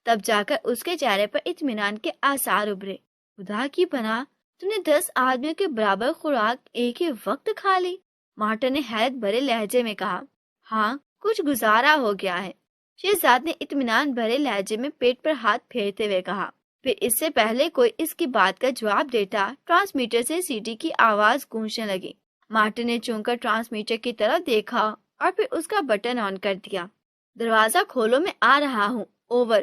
تب جا کر اس کے چہرے پر اطمینان کے آثار ابھرے۔ خدا کی پناہ، تم نے 10 آدمیوں کے برابر خوراک ایک ہی وقت کھا لی؟ مارٹن نے حیرت بھرے لہجے میں کہا۔ ہاں، کچھ گزارا ہو گیا ہے، شہزاد نے اطمینان بھرے لہجے میں پیٹ پر ہاتھ پھیرتے ہوئے کہا۔ پھر اس سے پہلے کوئی اس کی بات کا جواب دیتا، ٹرانسمیٹر سے سیٹی کی آواز گونجنے لگی۔ مارٹن نے چونک کر ٹرانسمیٹر کی طرف دیکھا اور پھر اس کا بٹن آن کر دیا۔ دروازہ کھولو، میں آ رہا ہوں، اوور۔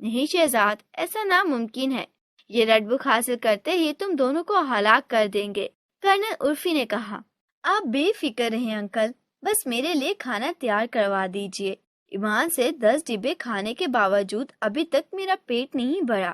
نہیں شہزاد، ایسا ناممکن ہے، یہ ریڈ بک حاصل کرتے ہی تم دونوں کو ہلاک کر دیں گے، کرنل عرفی نے کہا۔ آپ بے فکر رہیں انکل، بس میرے لیے کھانا تیار کروا دیجئے۔ ایمان سے 10 ڈبے کھانے کے باوجود ابھی تک میرا پیٹ نہیں بھرا،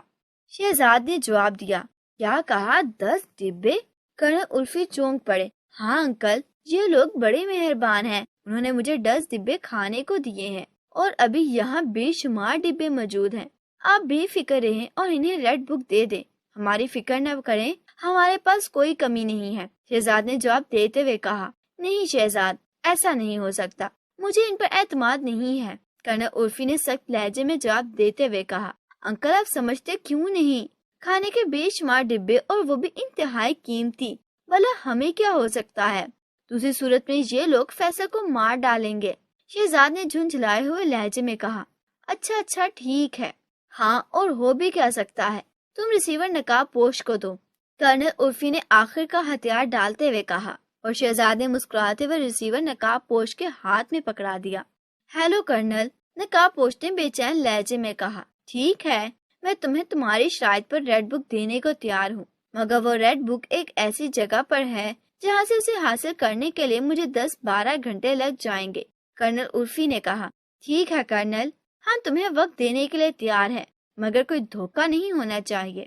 شہزاد نے جواب دیا۔ کیا کہا؟ 10 ڈبے؟ کرنل عرفی چونک پڑے۔ ہاں انکل، یہ لوگ بڑے مہربان ہیں، انہوں نے مجھے 10 ڈبے کھانے کو دیے ہیں اور ابھی یہاں بے شمار ڈبے موجود ہیں۔ آپ بے فکر رہیں اور انہیں ریڈ بک دے دیں، ہماری فکر نہ کریں، ہمارے پاس کوئی کمی نہیں ہے، شہزاد نے جواب دیتے ہوئے کہا۔ نہیں شہزاد، ایسا نہیں ہو سکتا، مجھے ان پر اعتماد نہیں ہے، کرنل عرفی نے سخت لہجے میں جواب دیتے ہوئے کہا۔ انکل آپ سمجھتے کیوں نہیں؟ کھانے کے بے شمار ڈبے اور وہ بھی انتہائی قیمتی، بھلا ہمیں کیا ہو سکتا ہے؟ دوسری صورت میں یہ لوگ فیصل کو مار ڈالیں گے، شہزاد نے جھنجھلائے ہوئے لہجے میں کہا۔ اچھا ٹھیک ہے، ہاں اور ہو بھی کیا سکتا ہے، تم ریسیور نقاب پوش کو دو، کرنل عرفی نے آخر کا ہتھیار ڈالتے ہوئے کہا، اور شہزاد نے مسکراتے ہوئے ریسیور نقاب پوش کے ہاتھ میں پکڑا دیا۔ ہیلو کرنل، نقاب پوش نے بے چین لہجے میں کہا۔ ٹھیک ہے، میں تمہیں تمہاری شرائط پر ریڈ بک دینے کو تیار ہوں، مگر وہ ریڈ بک ایک ایسی جگہ پر ہے جہاں سے اسے حاصل کرنے کے لیے مجھے 10-12 گھنٹے لگ جائیں گے، کرنل عرفی نے کہا۔ ٹھیک ہے کرنل، ہم تمہیں وقت دینے کے لیے تیار ہیں، مگر کوئی دھوکہ نہیں ہونا چاہیے،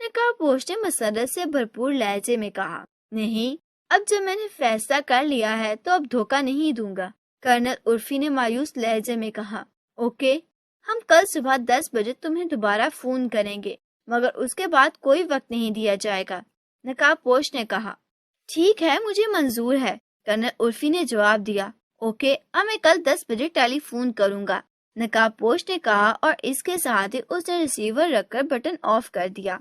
نقاب پوش نے مسرت سے بھرپور لہجے میں کہا۔ نہیں، اب جب میں نے فیصلہ کر لیا ہے تو اب دھوکہ نہیں دوں گا، کرنل عرفی نے مایوس لہجے میں کہا۔ اوکے، ہم کل صبح 10 بجے تمہیں دوبارہ فون کریں گے، مگر اس کے بعد کوئی وقت نہیں دیا جائے گا، نقاب پوش نے کہا۔ ٹھیک ہے، مجھے منظور ہے، کرنل عرفی نے جواب دیا۔ اوکے، اب میں کل 10 بجے ٹیلی فون کروں گا، نقاب پوش نے کہا، اور اس کے ساتھ ہی اس نے ریسیور رکھ کر بٹن آف کر دیا۔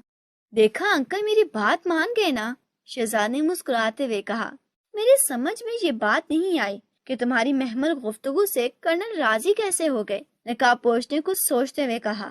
دیکھا انکل، میری بات مان گئے نا، شہزاد نے مسکراتے ہوئے کہا۔ میری سمجھ میں یہ بات نہیں آئی کہ تمہاری محمل گفتگو سے کرنل راضی کیسے ہو گئے، نقاب پوش نے کچھ سوچتے ہوئے کہا۔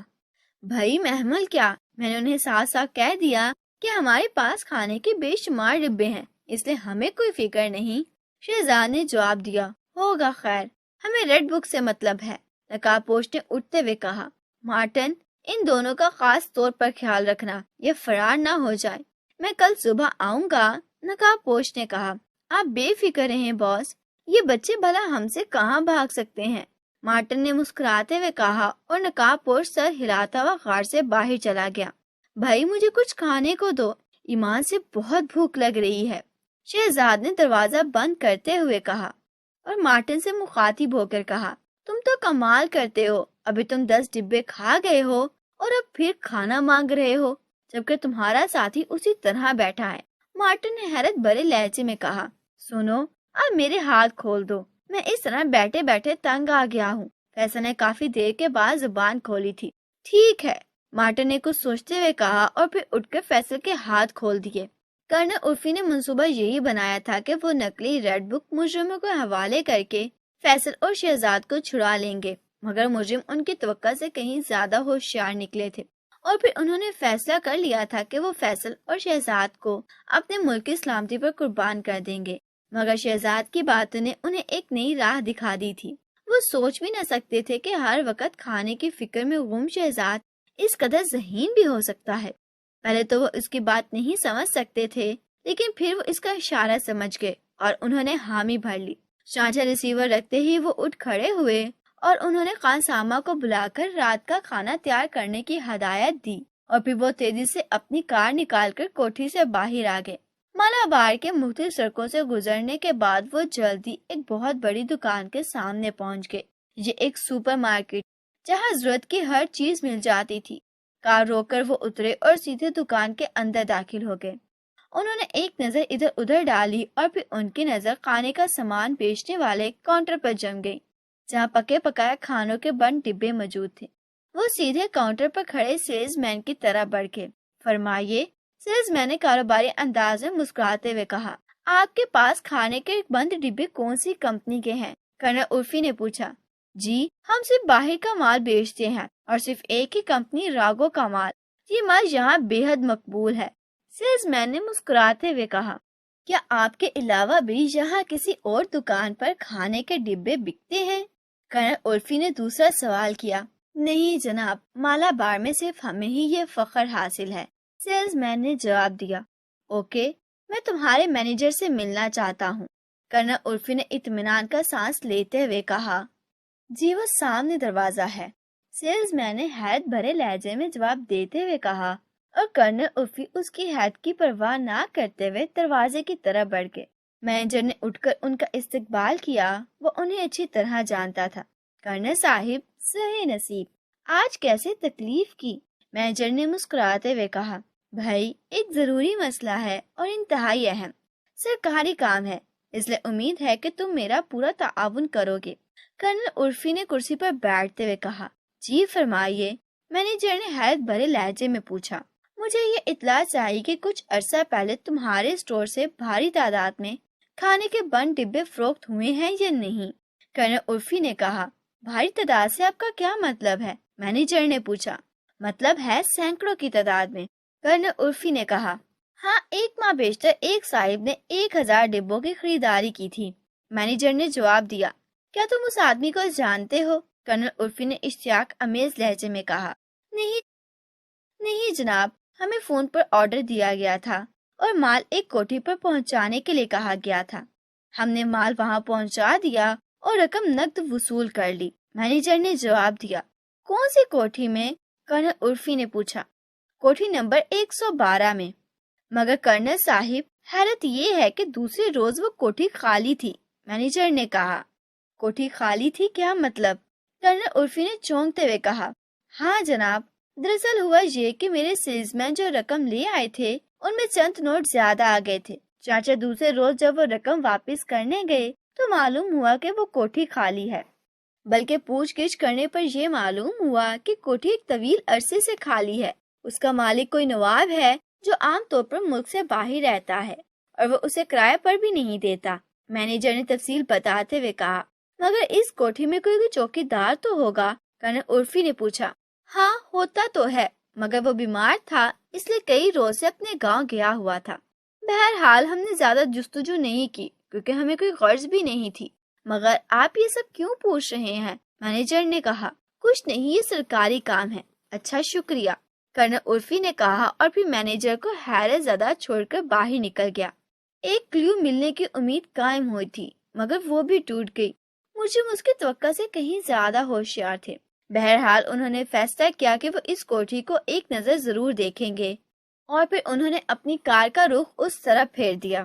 بھائی محمل کیا، میں نے انہیں صاف صاف کہہ دیا کہ ہمارے پاس کھانے کے بے شمار ڈبے ہیں، اس لیے ہمیں کوئی فکر نہیں، شہزاد نے جواب دیا۔ ہوگا خیر، ہمیں ریڈ بک سے مطلب ہے، نقاب پوش نے اٹھتے ہوئے کہا۔ مارٹن، ان دونوں کا خاص طور پر خیال رکھنا، یہ فرار نہ ہو جائے، میں کل صبح آؤں گا، نقاب پوش نے کہا۔ آپ بے فکر رہیں باس، یہ بچے بھلا ہم سے کہاں بھاگ سکتے ہیں، مارٹن نے مسکراتے ہوئے کہا، اور نقاب پوش سر ہلاتا ہوا غار سے باہر چلا گیا۔ بھائی مجھے کچھ کھانے کو دو، ایمان سے بہت بھوک لگ رہی ہے، شہزاد نے دروازہ بند کرتے ہوئے کہا، اور مارٹن سے مخاطب ہو کر کہا۔ تم تو کمال کرتے ہو، ابھی تم 10 ڈبے کھا گئے ہو اور اب پھر کھانا مانگ رہے ہو، جبکہ تمہارا ساتھی اسی طرح بیٹھا ہے، مارٹن نے حیرت بھرے لہجے میں کہا۔ سنو، اب میرے ہاتھ کھول دو، میں اس طرح بیٹھے بیٹھے تنگ آ گیا ہوں، فیصل نے کافی دیر کے بعد زبان کھولی تھی۔ ٹھیک ہے، مارٹن نے کچھ سوچتے ہوئے کہا، اور پھر اٹھ کر فیصل کے ہاتھ کھول دیے۔ کرنل عرفی نے منصوبہ یہی بنایا تھا کہ وہ نقلی ریڈ بک مجرموں کو حوالے کر کے فیصل اور شہزاد کو چھڑا لیں گے، مگر مجرم ان کی توقع سے کہیں زیادہ ہوشیار نکلے تھے، اور پھر انہوں نے فیصلہ کر لیا تھا کہ وہ فیصل اور شہزاد کو اپنے ملک کی سلامتی پر قربان کر دیں گے، مگر شہزاد کی باتوں نے انہیں ایک نئی راہ دکھا دی تھی۔ وہ سوچ بھی نہ سکتے تھے کہ ہر وقت کھانے کی فکر میں غم شہزاد اس قدر ذہین بھی ہو سکتا ہے۔ پہلے تو وہ اس کی بات نہیں سمجھ سکتے تھے، لیکن پھر وہ اس کا اشارہ سمجھ گئے اور انہوں نے حامی بھر لی۔ چانچہ ریسیور رکھتے ہی وہ اٹھ کھڑے ہوئے اور انہوں نے خان سامہ کو بلا کر رات کا کھانا تیار کرنے کی ہدایت دی، اور پھر وہ تیزی سے اپنی کار نکال کر کوٹھی سے باہر آ گئے۔ مالابار کے مختلف سڑکوں سے گزرنے کے بعد وہ جلدی ایک بہت بڑی دکان کے سامنے پہنچ گئے۔ یہ ایک سپر مارکیٹ جہاں ضرورت کی ہر چیز مل جاتی تھی۔ کار روک کر وہ اترے اور سیدھے دکان کے اندر داخل ہو گئے۔ انہوں نے ایک نظر ادھر ادھر ڈالی اور پھر ان کی نظر کھانے کا سامان بیچنے والے کاؤنٹر پر جم گئی، جہاں پکے پکائے کھانوں کے بند ڈبے موجود تھے۔ وہ سیدھے کاؤنٹر پر کھڑے سیلز مین کی طرح بڑھ گئے۔ فرمائیے، سیلز مین نے کاروباری انداز میں مسکراتے ہوئے کہا۔ آپ کے پاس کھانے کے بند ڈبے کون سی کمپنی کے ہیں؟ کرنل عرفی نے پوچھا۔ جی، ہم صرف باہر کا مال بیچتے ہیں، اور صرف ایک ہی کمپنی راگو کا مال، یہ مال یہاں بے حد مقبول ہے، سیلز مین نے مسکراتے ہوئے کہا۔ کیا آپ کے علاوہ بھی یہاں کسی اور دکان پر کھانے کے ڈبے بکتے ہیں؟ کرنل عرفی نے دوسرا سوال کیا۔ نہیں جناب، مالابار میں صرف ہمیں ہی یہ فخر حاصل ہے، سیلز مین نے جواب دیا۔ اوکے، میں تمہارے مینیجر سے ملنا چاہتا ہوں، کرنل عرفی نے اطمینان کا سانس لیتے ہوئے کہا۔ جی وہ سامنے دروازہ ہے، سیلز مین نے حیرت بھرے لہجے میں جواب دیتے ہوئے کہا، اور کرنل عرفی اس کی حیرت کی پرواہ نہ کرتے ہوئے دروازے کی طرف بڑھ گئے۔ مینیجر نے اٹھ کر ان کا استقبال کیا، وہ انہیں اچھی طرح جانتا تھا۔ کرنل صاحب، صحیح نصیب، آج کیسے تکلیف کی؟ مینیجر نے مسکراتے ہوئے کہا۔ بھائی، ایک ضروری مسئلہ ہے اور انتہائی اہم، سرکاری کام ہے، اس لیے امید ہے کہ تم میرا پورا تعاون کرو گے، کرنل عرفی نے کرسی پر بیٹھتے ہوئے کہا۔ جی فرمائیے، مینیجر نے حیرت بھرے لہجے میں پوچھا۔ مجھے یہ اطلاع چاہیے کہ کچھ عرصہ پہلے تمہارے اسٹور سے بھاری تعداد میں کھانے کے بند ڈبے فروخت ہوئے ہیں یا نہیں؟ کرنل عرفی نے کہا۔ بھاری تعداد سے آپ کا کیا مطلب ہے؟ مینیجر نے پوچھا۔ مطلب ہے سینکڑوں کی تعداد میں، کرنل عرفی نے کہا۔ ہاں، ایک ماہ بیشتر ایک صاحب نے 1000 ڈبوں کی خریداری کی تھی، مینیجر نے جواب دیا۔ کیا تم اس آدمی کو جانتے ہو؟ کرنل عرفی نے اشتیاق امیز لہجے میں کہا۔ نہیں جناب، ہمیں فون پر آرڈر دیا گیا تھا اور مال ایک کوٹھی پر پہنچانے کے لیے کہا گیا تھا۔ ہم نے مال وہاں پہنچا دیا اور رقم نقد وصول کر لی، مینیجر نے جواب دیا۔ کون سی کوٹھی میں؟ کرنل عرفی نے پوچھا۔ کوٹھی نمبر 112 میں۔ مگر کرنل صاحب، حیرت یہ ہے کہ دوسرے روز وہ کوٹھی خالی تھی، مینیجر نے کہا۔ کوٹھی خالی تھی، کیا مطلب؟ کرنل عرفی نے چونکتے ہوئے کہا۔ ہاں جناب، دراصل ہوا یہ کہ میرے سیلز مین جو رقم لے آئے تھے ان میں چند نوٹ زیادہ آ گئے تھے، چاچا دوسرے روز جب وہ رقم واپس کرنے گئے تو معلوم ہوا کہ وہ کوٹھی خالی ہے، بلکہ پوچھ گچھ کرنے پر یہ معلوم ہوا کہ کوٹھی ایک طویل عرصے سے خالی ہے، اس کا مالک کوئی نواب ہے جو عام طور پر ملک سے باہر رہتا ہے اور وہ اسے کرائے پر بھی نہیں دیتا، مینیجر نے تفصیل بتاتے ہوئے کہا۔ مگر اس کوٹھی میں کوئی چوکی دار تو ہوگا؟ کرنل عرفی نے پوچھا۔ ہاں، ہوتا تو ہے، مگر وہ بیمار تھا، اس لیے کئی روز سے اپنے گاؤں گیا ہوا تھا۔ بہرحال ہم نے زیادہ جستجو نہیں کی کیونکہ ہمیں کوئی غرض بھی نہیں تھی۔ مگر آپ یہ سب کیوں پوچھ رہے ہیں؟ مینیجر نے کہا۔ کچھ نہیں، یہ سرکاری کام ہے۔ اچھا، شکریہ، کرنل عرفی نے کہا اور پھر مینیجر کو حیرت زدہ چھوڑ کر باہر نکل گیا۔ ایک کلیو ملنے کی امید قائم ہوئی تھی مگر وہ بھی ٹوٹ گئی۔ مجرم اس کی توقع سے کہیں زیادہ ہوشیار تھے۔ بہرحال انہوں نے فیصلہ کیا کہ وہ اس کوٹھی کو ایک نظر ضرور دیکھیں گے، اور پھر انہوں نے اپنی کار کا رخ اس طرف پھیر دیا۔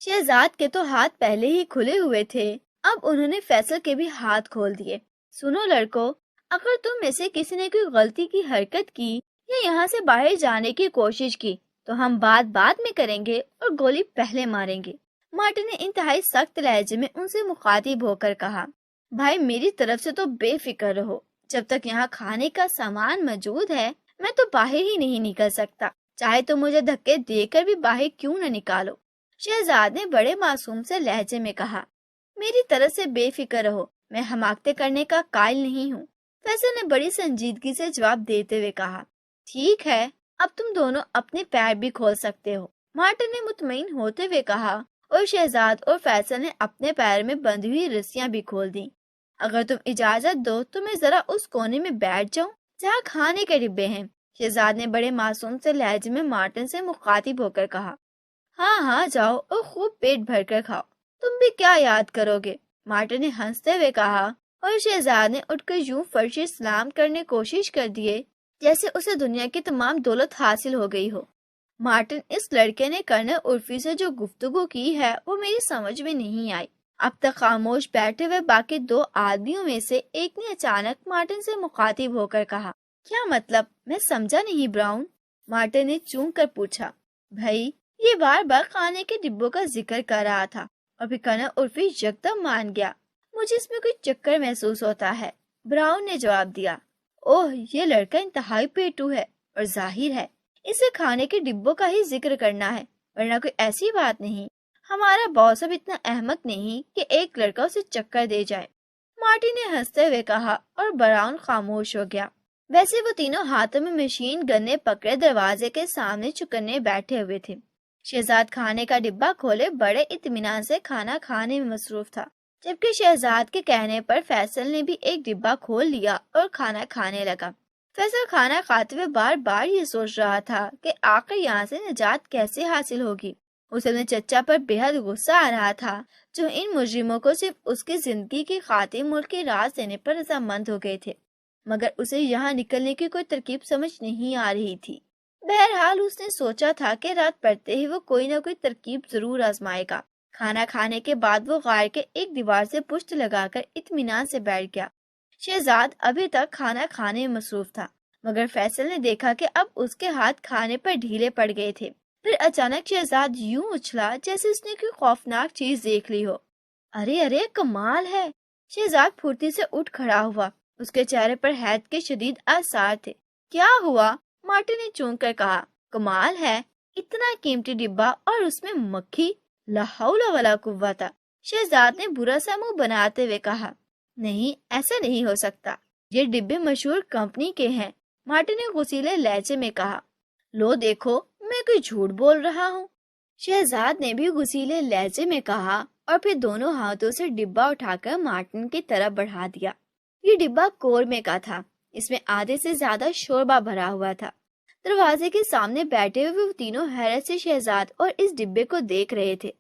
شہزاد کے تو ہاتھ پہلے ہی کھلے ہوئے تھے، اب انہوں نے فیصل کے بھی ہاتھ کھول دیے۔ سنو لڑکو، اگر تم میں سے کسی نے کوئی غلطی کی حرکت کی یا یہاں سے باہر جانے کی کوشش کی تو ہم بات بعد میں کریں گے اور گولی پہلے ماریں گے، مارٹن نے انتہائی سخت لہجے میں ان سے مخاطب ہو کر کہا۔ بھائی، میری طرف سے تو بے فکر رہو، جب تک یہاں کھانے کا سامان موجود ہے میں تو باہر ہی نہیں نکل سکتا، چاہے تو مجھے دھکے دے کر بھی باہر کیوں نہ نکالو، شہزاد نے بڑے معصوم سے لہجے میں کہا۔ میری طرف سے بے فکر رہو، میں حماقتیں کرنے کا قائل نہیں ہوں، فیصل نے بڑی سنجیدگی سے جواب دیتے ہوئے کہا۔ ٹھیک ہے، اب تم دونوں اپنے پیر بھی کھول سکتے ہو، مارٹن نے مطمئن ہوتے ہوئے کہا، اور شہزاد اور فیصل نے اپنے پیر میں بندھی ہوئی رسیاں بھی کھول دیں۔ اگر تم اجازت دو تو میں ذرا اس کونے میں بیٹھ جاؤں جہاں کھانے کے ڈبے ہیں، شہزاد نے بڑے معصوم سے لہجے میں مارٹن سے مخاطب ہو کر کہا۔ ہاں ہاں، جاؤ اور خوب پیٹ بھر کر کھاؤ، تم بھی کیا یاد کرو گے، مارٹن نے ہنستے ہوئے کہا، اور شہزاد نے اٹھ کر یوں فرش سلام کرنے کوشش کر دیے جیسے اسے دنیا کی تمام دولت حاصل ہو گئی ہو۔ مارٹن، اس لڑکے نے کرنل عرفی سے جو گفتگو کی ہے وہ میری سمجھ میں نہیں آئی۔ اب تک خاموش بیٹھے ہوئے باقی دو آدمیوں میں سے ایک نے اچانک مارٹن سے مخاطب ہو کر کہا۔ کیا مطلب؟ میں سمجھا نہیں براؤن، مارٹن نے چونک کر پوچھا۔ بھائی، یہ بار بار کھانے کے ڈبوں کا ذکر کر رہا تھا اور پھر کرنل عرفی یکدم مان گیا۔ مجھے اس میں کوئی چکر محسوس ہوتا ہے، براؤن نے جواب دیا۔ اوہ، یہ لڑکا انتہائی پیٹو ہے اور ظاہر ہے اسے کھانے کے ڈبوں کا ہی ذکر کرنا ہے، ورنہ کوئی ایسی بات نہیں۔ ہمارا باس اب اتنا احمق نہیں کہ ایک لڑکا اسے چکر دے جائے، مارٹی نے ہنستے ہوئے کہا، اور براؤن خاموش ہو گیا۔ ویسے وہ تینوں ہاتھوں میں مشین گنے پکڑے دروازے کے سامنے چکنے بیٹھے ہوئے تھے۔ شہزاد کھانے کا ڈبہ کھولے بڑے اطمینان سے کھانا کھانے میں مصروف تھا۔ جبکہ شہزاد کے کہنے پر فیصل نے بھی ایک ڈبہ کھول لیا اور کھانا کھانے لگا۔ فیصل کھانا کھاتے ہوئے بار بار یہ سوچ رہا تھا کہ آخر یہاں سے نجات کیسے حاصل ہوگی۔ اسے اپنے چچا پر بے حد غصہ آ رہا تھا جو ان مجرموں کو صرف اس کی زندگی کی خاطر ملک کے راز دینے پر رضامند ہو گئے تھے، مگر اسے یہاں نکلنے کی کوئی ترکیب سمجھ نہیں آ رہی تھی۔ بہرحال اس نے سوچا تھا کہ رات پڑتے ہی وہ کوئی نہ کوئی ترکیب ضرور آزمائے گا۔ کھانا کھانے کے بعد وہ غار کے ایک دیوار سے پشت لگا کر اطمینان سے بیٹھ گیا۔ شہزاد ابھی تک کھانا کھانے میں مصروف تھا، مگر فیصل نے دیکھا کہ اب اس کے ہاتھ کھانے پر ڈھیلے پڑ گئے تھے۔ پھر اچانک شہزاد یوں اچھلا جیسے اس نے کوئی خوفناک چیز دیکھ لی ہو۔ ارے ارے کمال ہے! شہزاد پھرتی سے اٹھ کھڑا ہوا۔ اس کے چہرے پر حیرت کے شدید آثار تھے۔ کیا ہوا؟ مارٹن نے چونک کر کہا۔ کمال ہے، اتنا قیمتی ڈبہ اور اس میں مکھی! لا حول ولا قوت! شہزاد نے برا سا منہ بناتے ہوئے کہا۔ نہیں، ایسا نہیں ہو سکتا، یہ ڈبے مشہور کمپنی کے ہیں، مارٹن نے غصیلے لہجے میں کہا۔ لو دیکھو، میں کوئی جھوٹ بول رہا ہوں، شہزاد نے بھی غصیلے لہجے میں کہا، اور پھر دونوں ہاتھوں سے ڈبہ اٹھا کر مارٹن کی طرف بڑھا دیا۔ یہ ڈبہ قورمے کا تھا، اس میں آدھے سے زیادہ شوربہ بھرا ہوا تھا۔ دروازے کے سامنے بیٹھے ہوئے وہ تینوں حیرت سے شہزاد اور اس ڈبے کو دیکھ رہے تھے۔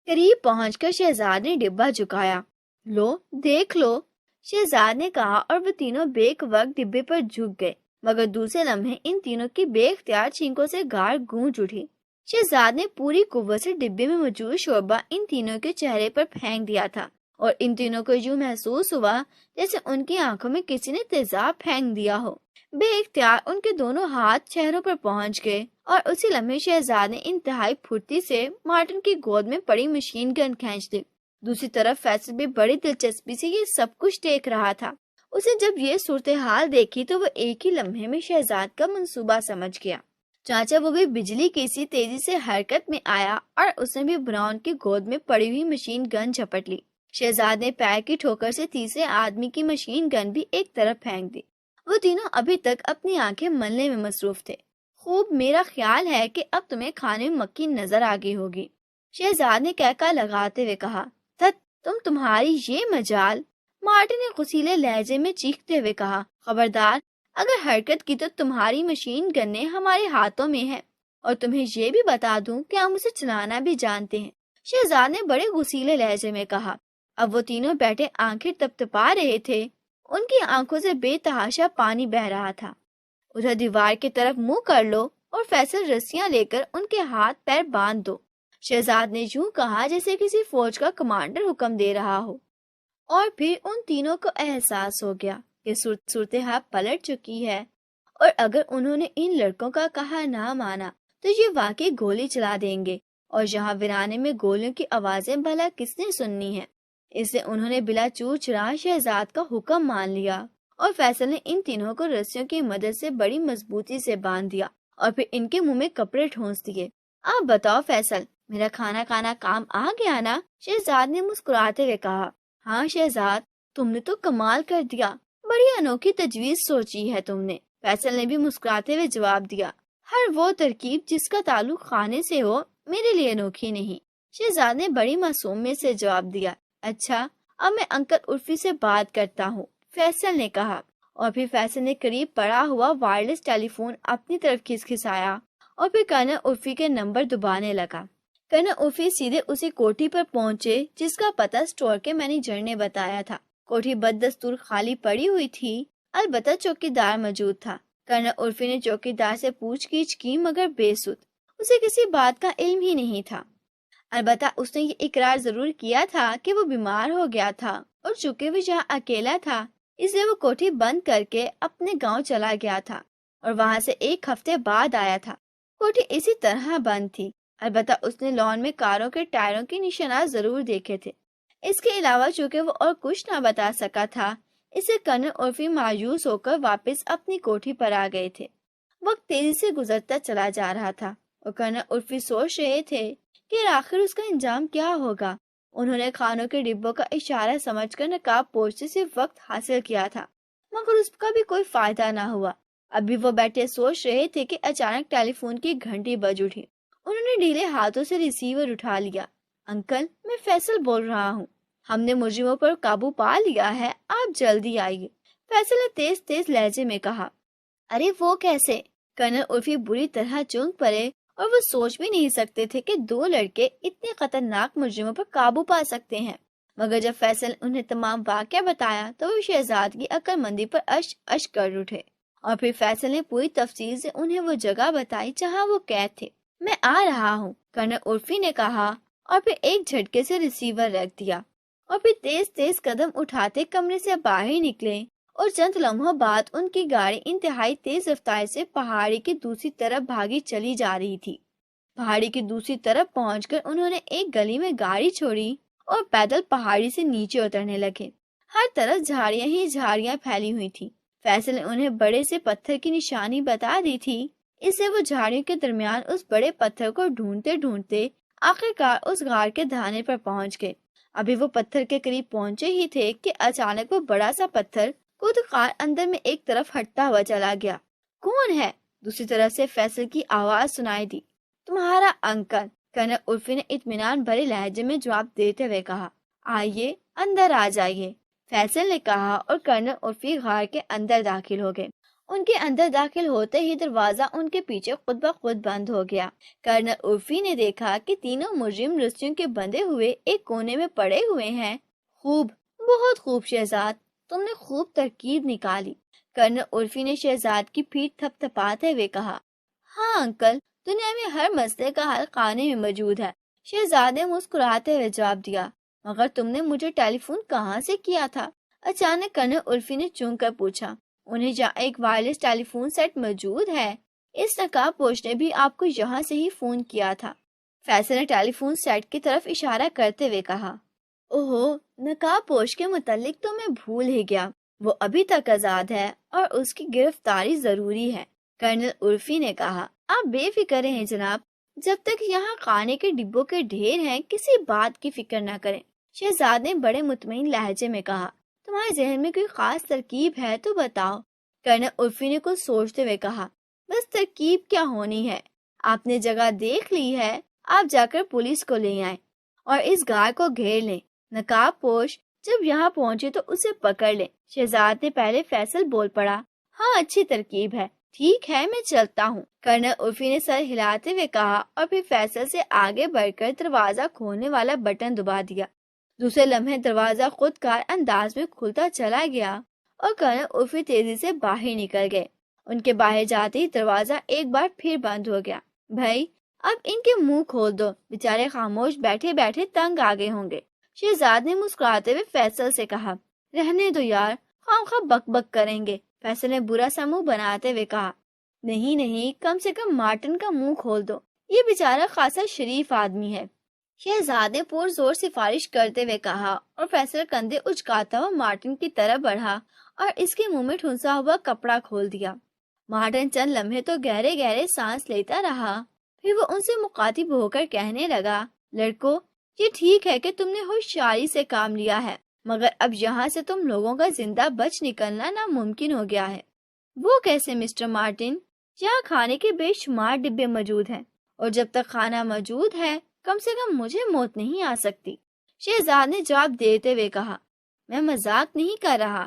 قریب پہنچ کر شہزاد نے ڈبہ جھکایا۔ لو دیکھ لو، شہزاد نے کہا، اور وہ تینوں بیک وقت ڈبے پر جھک گئے، مگر دوسرے لمحے ان تینوں کی بے اختیار چھینکوں سے غار گونج اٹھی۔ شہزاد نے پوری قوت سے ڈبے میں موجود شوربہ ان تینوں کے چہرے پر پھینک دیا تھا، اور ان تینوں کو یوں محسوس ہوا جیسے ان کی آنکھوں میں کسی نے تیزاب پھینک دیا ہو۔ بے اختیار ان کے دونوں ہاتھ چہروں پر پہنچ گئے، اور اسی لمحے شہزاد نے انتہائی پھرتی سے مارٹن کی گود میں پڑی مشین گن کھینچ لی۔ دوسری طرف فیصل بھی بڑی دلچسپی سے یہ سب کچھ دیکھ رہا تھا۔ اسے جب یہ صورتحال دیکھی تو وہ ایک ہی لمحے میں شہزاد کا منصوبہ سمجھ گیا۔ چاچا وہ بھی بجلی کی سی تیزی سے حرکت میں آیا، اور اس نے بھی براؤن کی گود میں پڑی ہوئی مشین گن جھپٹ لی۔ شہزاد نے پیر کی ٹھوکر سے تیسرے آدمی کی مشین گن بھی ایک طرف پھینک دی۔ وہ تینوں ابھی تک اپنی آنکھیں ملنے میں مصروف تھے۔ خوب، میرا خیال ہے کہ اب تمہیں کھانے میں مکھی نظر آ گئی ہوگی، شہزاد نے کہکا لگاتے ہوئے کہا۔ تمہاری یہ مجال! مارٹن نے غصیلے لہجے میں چیختے ہوئے کہا۔ خبردار، اگر حرکت کی تو تمہاری مشین گنیں ہمارے ہاتھوں میں ہے، اور تمہیں یہ بھی بتا دوں کہ ہم اسے چلانا بھی جانتے ہیں، شہزاد نے بڑے غصیلے لہجے میں کہا۔ اب وہ تینوں بیٹھے آنکھیں تپتپا رہے تھے، ان کی آنکھوں سے بے تحاشا پانی بہہ رہا تھا۔ ادھر دیوار کی طرف منہ کر لو اور فیصل رسیاں لے کر ان کے ہاتھ پیر باندھ دو، شہزاد نے یوں کہا جیسے کسی فوج کا کمانڈر حکم دے رہا ہو۔ اور پھر ان تینوں کو احساس ہو گیا کہ صورتحال پلٹ چکی ہے، اور اگر انہوں نے ان لڑکوں کا کہا نہ مانا تو یہ واقعی گولی چلا دیں گے، اور یہاں ویرانے میں گولیوں کی آوازیں بھلا کس نے سننی ہیں۔ اس لیے انہوں نے بلا چور چرا شہزاد کا حکم مان لیا، اور فیصل نے ان تینوں کو رسیوں کی مدد سے بڑی مضبوطی سے باندھ دیا، اور پھر ان کے منہ میں کپڑے ٹھونس دیے۔ آپ بتاؤ فیصل، میرا کھانا کھانا کام آ گیا نا؟ شہزاد نے مسکراتے ہوئے کہا۔ ہاں شہزاد، تم نے تو کمال کر دیا، بڑی انوکھی تجویز سوچی ہے تم نے، فیصل نے بھی مسکراتے ہوئے جواب دیا۔ ہر وہ ترکیب جس کا تعلق کھانے سے ہو میرے لیے انوکھی نہیں، شہزاد نے بڑی معصومیت سے جواب دیا۔ اچھا، اب میں انکل عرفی سے بات کرتا ہوں، فیصل نے کہا، اور پھر فیصل نے قریب پڑا ہوا وائرلیس ٹیلی فون اپنی طرف کھسکھسایا، اور پھر کرنل عرفی کے نمبر دبانے لگا۔ کرنل عرفی سیدھے اسی کوٹھی پر پہنچے جس کا پتہ اسٹور کے مینیجر نے بتایا تھا۔ کوٹھی بددستور خالی پڑی ہوئی تھی، البتہ چوکیدار موجود تھا۔ کرنل عرفی نے چوکیدار سے پوچھ گچھ کی، مگر بے سود، اسے کسی بات کا علم ہی نہیں تھا۔ البتہ اس نے یہ اقرار ضرور کیا تھا کہ وہ بیمار ہو گیا تھا، اور چونکہ وہ یہاں اکیلا تھا اس لیے وہ کوٹھی بند کر کے اپنے گاؤں چلا گیا تھا، اور وہاں سے ایک ہفتے بعد آیا تھا۔ کوٹھی اسی طرح بند تھی، البتہ اس نے لان میں کاروں کے ٹائروں کے نشانات ضرور دیکھے تھے۔ اس کے علاوہ چونکہ وہ اور کچھ نہ بتا سکا تھا، اسے کرنل عرفی مایوس ہو کر واپس اپنی کوٹھی پر آ گئے تھے۔ وقت تیزی سے گزرتا چلا جا رہا تھا، اور کرنل عرفی سوچ رہے تھے کہ آخر اس کا انجام کیا ہوگا۔ انہوں نے کھانوں کے ڈبوں کا اشارہ سمجھ کر نقاب پوشی سے وقت حاصل کیا تھا، مگر اس کا بھی کوئی فائدہ نہ ہوا۔ ابھی وہ بیٹھے سوچ رہے تھے کہ اچانک ٹیلی فون کی گھنٹی بج اٹھی۔ انہوں نے ڈھیلے ہاتھوں سے ریسیور اٹھا لیا۔ انکل، میں فیصل بول رہا ہوں۔ ہم نے مجرموں پر قابو پا لیا ہے، آپ جلدی آئیے، فیصل نے تیز تیز لہجے میں کہا۔ ارے وہ کیسے؟ کرنل عرفی بری طرح چونک پڑے اور وہ سوچ بھی نہیں سکتے تھے کہ دو لڑکے اتنے خطرناک مجرموں پر قابو پا سکتے ہیں۔ مگر جب فیصل نے انہیں تمام واقعہ بتایا تو وہ شہزاد کی عقل مندی پر اشک کر اٹھے، اور پھر فیصل نے پوری تفصیل سے انہیں وہ جگہ بتائی جہاں وہ قید تھے۔ میں آ رہا ہوں، کرنل عرفی نے کہا، اور پھر ایک جھٹکے سے ریسیور رکھ دیا، اور پھر تیز تیز قدم اٹھاتے کمرے سے باہر نکلے، اور چند لمحوں بعد ان کی گاڑی انتہائی تیز رفتار سے پہاڑی کی دوسری طرف بھاگی چلی جا رہی تھی۔ پہاڑی کی دوسری طرف پہنچ کر انہوں نے ایک گلی میں گاڑی چھوڑی اور پیدل پہاڑی سے نیچے اترنے لگے۔ ہر طرف جھاڑیاں ہی جھاڑیاں پھیلی ہوئی تھی۔ فیصل نے انہیں بڑے سے پتھر کی نشانی بتا دی تھی، اس سے وہ جھاڑیوں کے درمیان اس بڑے پتھر کو ڈھونڈتے ڈھونڈتے آخرکار اس غار کے دہانے پر پہنچ گئے۔ ابھی وہ پتھر کے قریب پہنچے ہی تھے کہ اچانک وہ بڑا سا پتھر خود غار اندر میں ایک طرف ہٹتا ہوا چلا گیا۔ کون ہے؟ دوسری طرف سے فیصل کی آواز سنائی دی۔ تمہارا انکل، کرنل عرفی نے اطمینان بھرے لہجے میں جواب دیتے ہوئے کہا۔ آئیے اندر آ جائیے، فیصل نے کہا، اور کرنل عرفی غار کے اندر داخل ہو گئے۔ ان کے اندر داخل ہوتے ہی دروازہ ان کے پیچھے خود بخود بند ہو گیا۔ کرنل عرفی نے دیکھا کہ تینوں مجرم رسیوں کے بندھے ہوئے ایک کونے میں پڑے ہوئے ہیں۔ خوب، بہت خوب شہزاد، تم نے خوب ترکیب نکالی، کرنل عرفی نے شہزاد کی پیٹھ تھپ تھپاتے ہوئے کہا۔ ہاں انکل، دنیا میں ہر مسئلے کا حل خانے میں موجود ہے، شہزاد نے مسکراتے ہوئے جواب دیا۔ مگر تم نے مجھے ٹیلی فون کہاں سے کیا تھا؟ اچانک کرنل عرفی نے چونک کر پوچھا۔ انہیں جہاں ایک وائرلیس ٹیلی فون سیٹ موجود ہے، اس نقاب پوش نے بھی آپ کو یہاں سے ہی فون کیا تھا، فیصل نے ٹیلی فون سیٹ کی طرف اشارہ کرتے ہوئے کہا۔ اوہو، نقاب پوش کے متعلق تو میں بھول ہی گیا، وہ ابھی تک آزاد ہے اور اس کی گرفتاری ضروری ہے، کرنل عرفی نے کہا۔ آپ بے فکر رہیں جناب، جب تک یہاں کھانے کے ڈبوں کے ڈھیر ہیں کسی بات کی فکر نہ کریں، شہزاد نے بڑے مطمئن لہجے میں کہا۔ تمہارے ذہن میں کوئی خاص ترکیب ہے تو بتاؤ، کرنل عرفی نے کچھ سوچتے ہوئے کہا۔ بس ترکیب کیا ہونی ہے، آپ نے جگہ دیکھ لی ہے، آپ جا کر پولیس کو لے آئیں اور اس غار کو گھیر لیں۔ نقاب پوش جب یہاں پہنچے تو اسے پکڑ لیں۔ شہزاد نے پہلے فیصل بول پڑا۔ ہاں، اچھی ترکیب ہے، ٹھیک ہے میں چلتا ہوں، کرنل عرفی نے سر ہلاتے ہوئے کہا، اور پھر فیصل سے آگے بڑھ کر دروازہ کھولنے والا بٹن دبا دیا۔ دوسرے لمحے دروازہ خود کار انداز میں کھلتا چلا گیا اور کرنل عرفی تیزی سے باہر نکل گئے۔ ان کے باہر جاتے ہی دروازہ ایک بار پھر بند ہو گیا۔ بھائی، اب ان کے منہ کھول دو، بیچارے خاموش بیٹھے بیٹھے تنگ آ گئے ہوں گے، شہزاد نے مسکراتے ہوئے فیصل سے کہا۔ رہنے دو یار، خواہ بک بک کریں گے، فیصل نے برا سا منہ بناتے ہوئے کہا۔ نہیں نہیں، کم سے کم مارٹن کا منہ کھول دو، یہ بیچارہ خاصا شریف آدمی ہے، شہزاد نے پور زور سفارش کرتے ہوئے کہا، اور فیصل کندھے اچکاتا ہوا مارٹن کی طرف بڑھا اور اس کے منہ میں ٹھنسا ہوا کپڑا کھول دیا۔ مارٹن چند لمحے تو گہرے گہرے سانس لیتا رہا، پھر وہ ان سے مخاطب ہو کر کہنے لگا۔ لڑکو، یہ ٹھیک ہے کہ تم نے ہوشیاری سے کام لیا ہے، مگر اب یہاں سے تم لوگوں کا زندہ بچ نکلنا ناممکن ہو گیا ہے۔ وہ کیسے مسٹر مارٹن؟ یہاں کھانے کے بے شمار ڈبے موجود ہیں، اور جب تک کھانا موجود ہے کم سے کم مجھے موت نہیں آ سکتی، شہزاد نے جواب دیتے ہوئے کہا۔ میں مذاق نہیں کر رہا،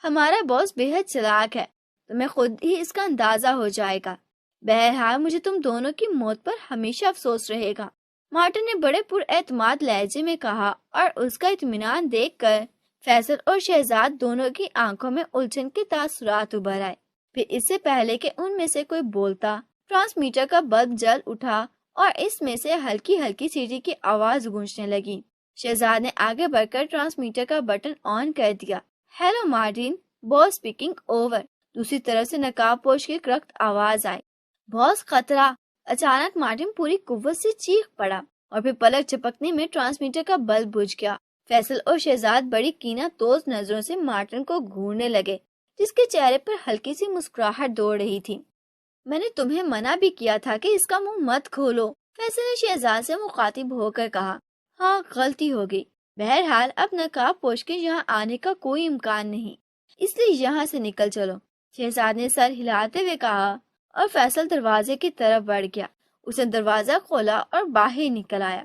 ہمارا باس بے حد چلاک ہے، تمہیں خود ہی اس کا اندازہ ہو جائے گا۔ بہرحال مجھے تم دونوں کی موت پر ہمیشہ افسوس رہے گا، مارٹن نے بڑے پر اعتماد لہجے میں کہا، اور اس کا اطمینان دیکھ کر فیصل اور شہزاد دونوں کی آنکھوں میں الجھن کے تاثرات ابھر آئے۔ پھر اس سے پہلے کہ ان میں سے کوئی بولتا، ٹرانسمیٹر کا بلب جل اٹھا اور اس میں سے ہلکی ہلکی سیٹی کی آواز گونجنے لگی۔ شہزاد نے آگے بڑھ کر ٹرانسمیٹر کا بٹن آن کر دیا۔ ہیلو مارٹن، باس اسپیکنگ اوور، دوسری طرف سے نقاب پوش کی کرخت آواز آئی۔ باس خطرہ! اچانک مارٹن پوری قوت سے چیخ پڑا، اور پھر پلک جھپکنے میں ٹرانسمیٹر کا بلب بجھ گیا۔ فیصل اور شہزاد بڑی کینہ توز نظروں سے مارٹن کو گھورنے لگے، جس کے چہرے پر ہلکی سی مسکراہٹ دوڑ رہی تھی۔ میں نے تمہیں منع بھی کیا تھا کہ اس کا منہ مت کھولو، فیصل نے شہزاد سے مخاطب ہو کر کہا۔ ہاں، غلطی ہو گئی، بہرحال اب نقاب پوش کے یہاں آنے کا کوئی امکان نہیں، اس لیے یہاں سے نکل چلو، شہزاد نے سر ہلاتے ہوئے کہا، اور فیصل دروازے کی طرف بڑھ گیا۔ اس نے دروازہ کھولا اور باہر نکل آیا۔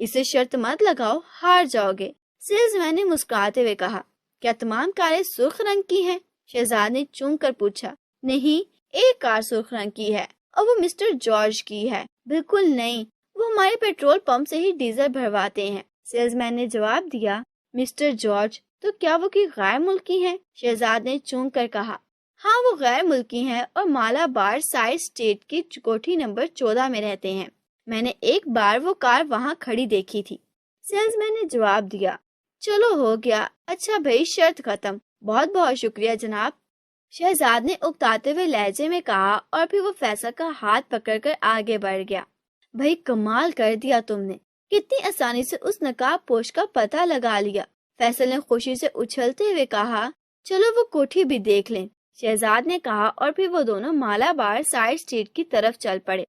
اسے شرط مت لگاؤ، ہار جاؤ گے۔ سیلز مین نے مسکراتے ہوئے کہا، کیا تمام کاریں سرخ رنگ کی ہیں؟ شہزاد نے چونک کر پوچھا۔ نہیں، ایک کار سرخ رنگ کی ہے اور وہ مسٹر جارج کی ہے۔ بالکل نہیں، وہ ہمارے پیٹرول پمپ سے ہی ڈیزل بھرواتے ہیں، سیلز مین نے جواب دیا۔ مسٹر جارج، تو کیا وہ کوئی غیر ملکی ہیں؟ شہزاد نے چونک کر کہا۔ ہاں، وہ غیر ملکی ہیں اور مالا بار سائڈ اسٹریٹ کی کوٹھی نمبر 14 میں رہتے ہیں۔ میں نے ایک بار وہ کار وہاں کھڑی دیکھی تھی، سیلز مین نے جواب دیا۔ چلو ہو گیا، اچھا بھائی، شرط ختم۔ بہت بہت شکریہ جناب، شہزاد نے اکتاتے ہوئے لہجے میں کہا، اور پھر وہ فیصل کا ہاتھ پکڑ کر آگے بڑھ گیا۔ بھائی کمال کر دیا تم نے، کتنی آسانی سے اس نقاب پوش کا پتہ لگا لیا، فیصل نے خوشی سے اچھلتے ہوئے کہا۔ چلو وہ کوٹھی بھی دیکھ لیں، شہزاد نے کہا، اور پھر وہ دونوں مالا بار سائڈ اسٹریٹ کی طرف چل پڑے۔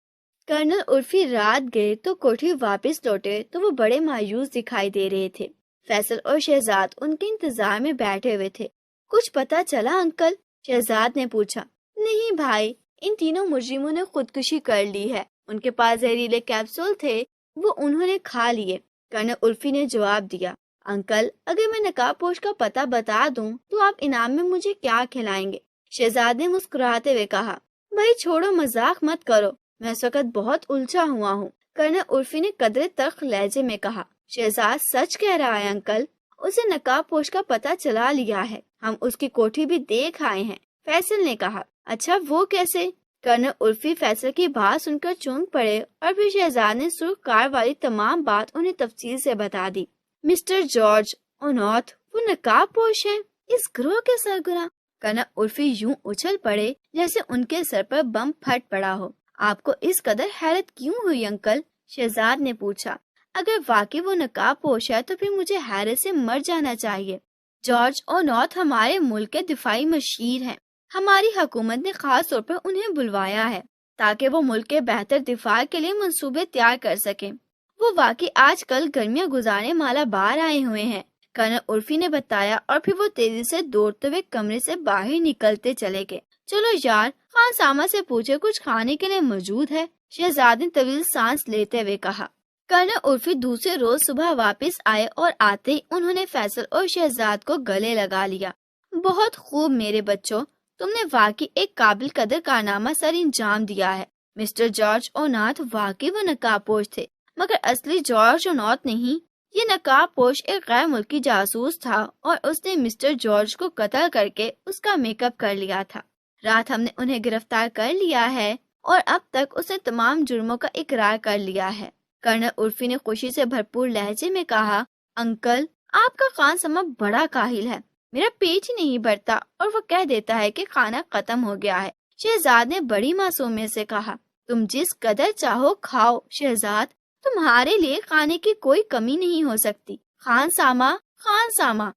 کرنل عرفی رات گئے تو کوٹھی واپس لوٹے تو وہ بڑے مایوس دکھائی دے رہے تھے۔ فیصل اور شہزاد ان کے انتظار میں بیٹھے ہوئے تھے۔ کچھ پتا چلا انکل؟ شہزاد نے پوچھا۔ نہیں بھائی، ان تینوں مجرموں نے خودکشی کر لی ہے، ان کے پاس زہریلے کیپسول تھے، وہ انہوں نے کھا لیے، کرنل عرفی نے جواب دیا۔ انکل، اگر میں نقاب پوش کا پتہ بتا دوں تو آپ انعام میں مجھے کیا کھلائیں گے؟ شہزاد نے مسکراتے ہوئے کہا۔ بھائی چھوڑو، مذاق مت کرو، میں اس وقت بہت الجھا ہوا ہوں، کرنل عرفی نے قدرے تلخ لہجے میں کہا۔ شہزاد سچ کہہ رہا ہے انکل، اسے نقاب پوش کا پتہ چلا لیا ہے، ہم اس کی کوٹھی بھی دیکھ آئے ہیں، فیصل نے کہا۔ اچھا، وہ کیسے؟ کرنل عرفی فیصل کی بات سن کر چونک پڑے، اور پھر شہزاد نے سرخ کار والی تمام بات انہیں تفصیل سے بتا دی۔ مسٹر جارج اونوتھ وہ نقاب پوش ہیں، اس گروہ کے سرگراہ؟ کرنل عرفی یوں اچھل پڑے جیسے ان کے سر پر بم پھٹ پڑا ہو۔ آپ کو اس قدر حیرت کیوں ہوئی انکل؟ شہزاد نے پوچھا۔ اگر واقعی وہ نقاب پوش ہے تو پھر مجھے حیرت سے مر جانا چاہیے۔ جارج اونوتھ ہمارے ملک کے دفاعی مشیر ہیں، ہماری حکومت نے خاص طور پر انہیں بلوایا ہے تاکہ وہ ملک کے بہتر دفاع کے لیے منصوبے تیار کر سکیں۔ وہ واقعی آج کل گرمیاں گزارنے مالا بار آئے ہوئے ہیں، کرنل عرفی نے بتایا، اور پھر وہ تیزی سے دوڑتے ہوئے کمرے سے باہر نکلتے چلے گئے۔ چلو یار، خان سامہ سے پوچھے کچھ کھانے کے لیے موجود ہے، شہزاد نے طویل سانس لیتے ہوئے کہا۔ کرنل عرفی دوسرے روز صبح واپس آئے اور آتے ہی انہوں نے فیصل اور شہزاد کو گلے لگا لیا۔ بہت خوب میرے بچوں، تم نے واقعی ایک قابل قدر کارنامہ سر انجام دیا ہے۔ مسٹر جارج اونوتھ واقعی وہ نقاب پوش تھے، مگر اصلی جارج اونوتھ نہیں۔ یہ نقاب پوش ایک غیر ملکی جاسوس تھا اور اس نے مسٹر جارج کو قتل کر کے اس کا میک اپ کر لیا تھا۔ رات ہم نے انہیں گرفتار کر لیا ہے اور اب تک اس نے تمام جرموں کا اقرار کر لیا ہے۔ کرنل عرفی نے خوشی سے بھرپور لہجے میں کہا۔ انکل، آپ کا خان سما بڑا کاہل ہے، میرا پیٹ ہی نہیں بھرتا اور وہ کہہ دیتا ہے کہ کھانا ختم ہو گیا ہے، شہزاد نے بڑی معصومیت سے کہا۔ تم جس قدر چاہو کھاؤ شہزاد، تمہارے لیے کھانے کی کوئی کمی نہیں ہو سکتی۔ خان سامہ، خان سامہ،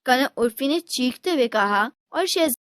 کرنل عرفی نے چیختے ہوئے کہا، اور شہزاد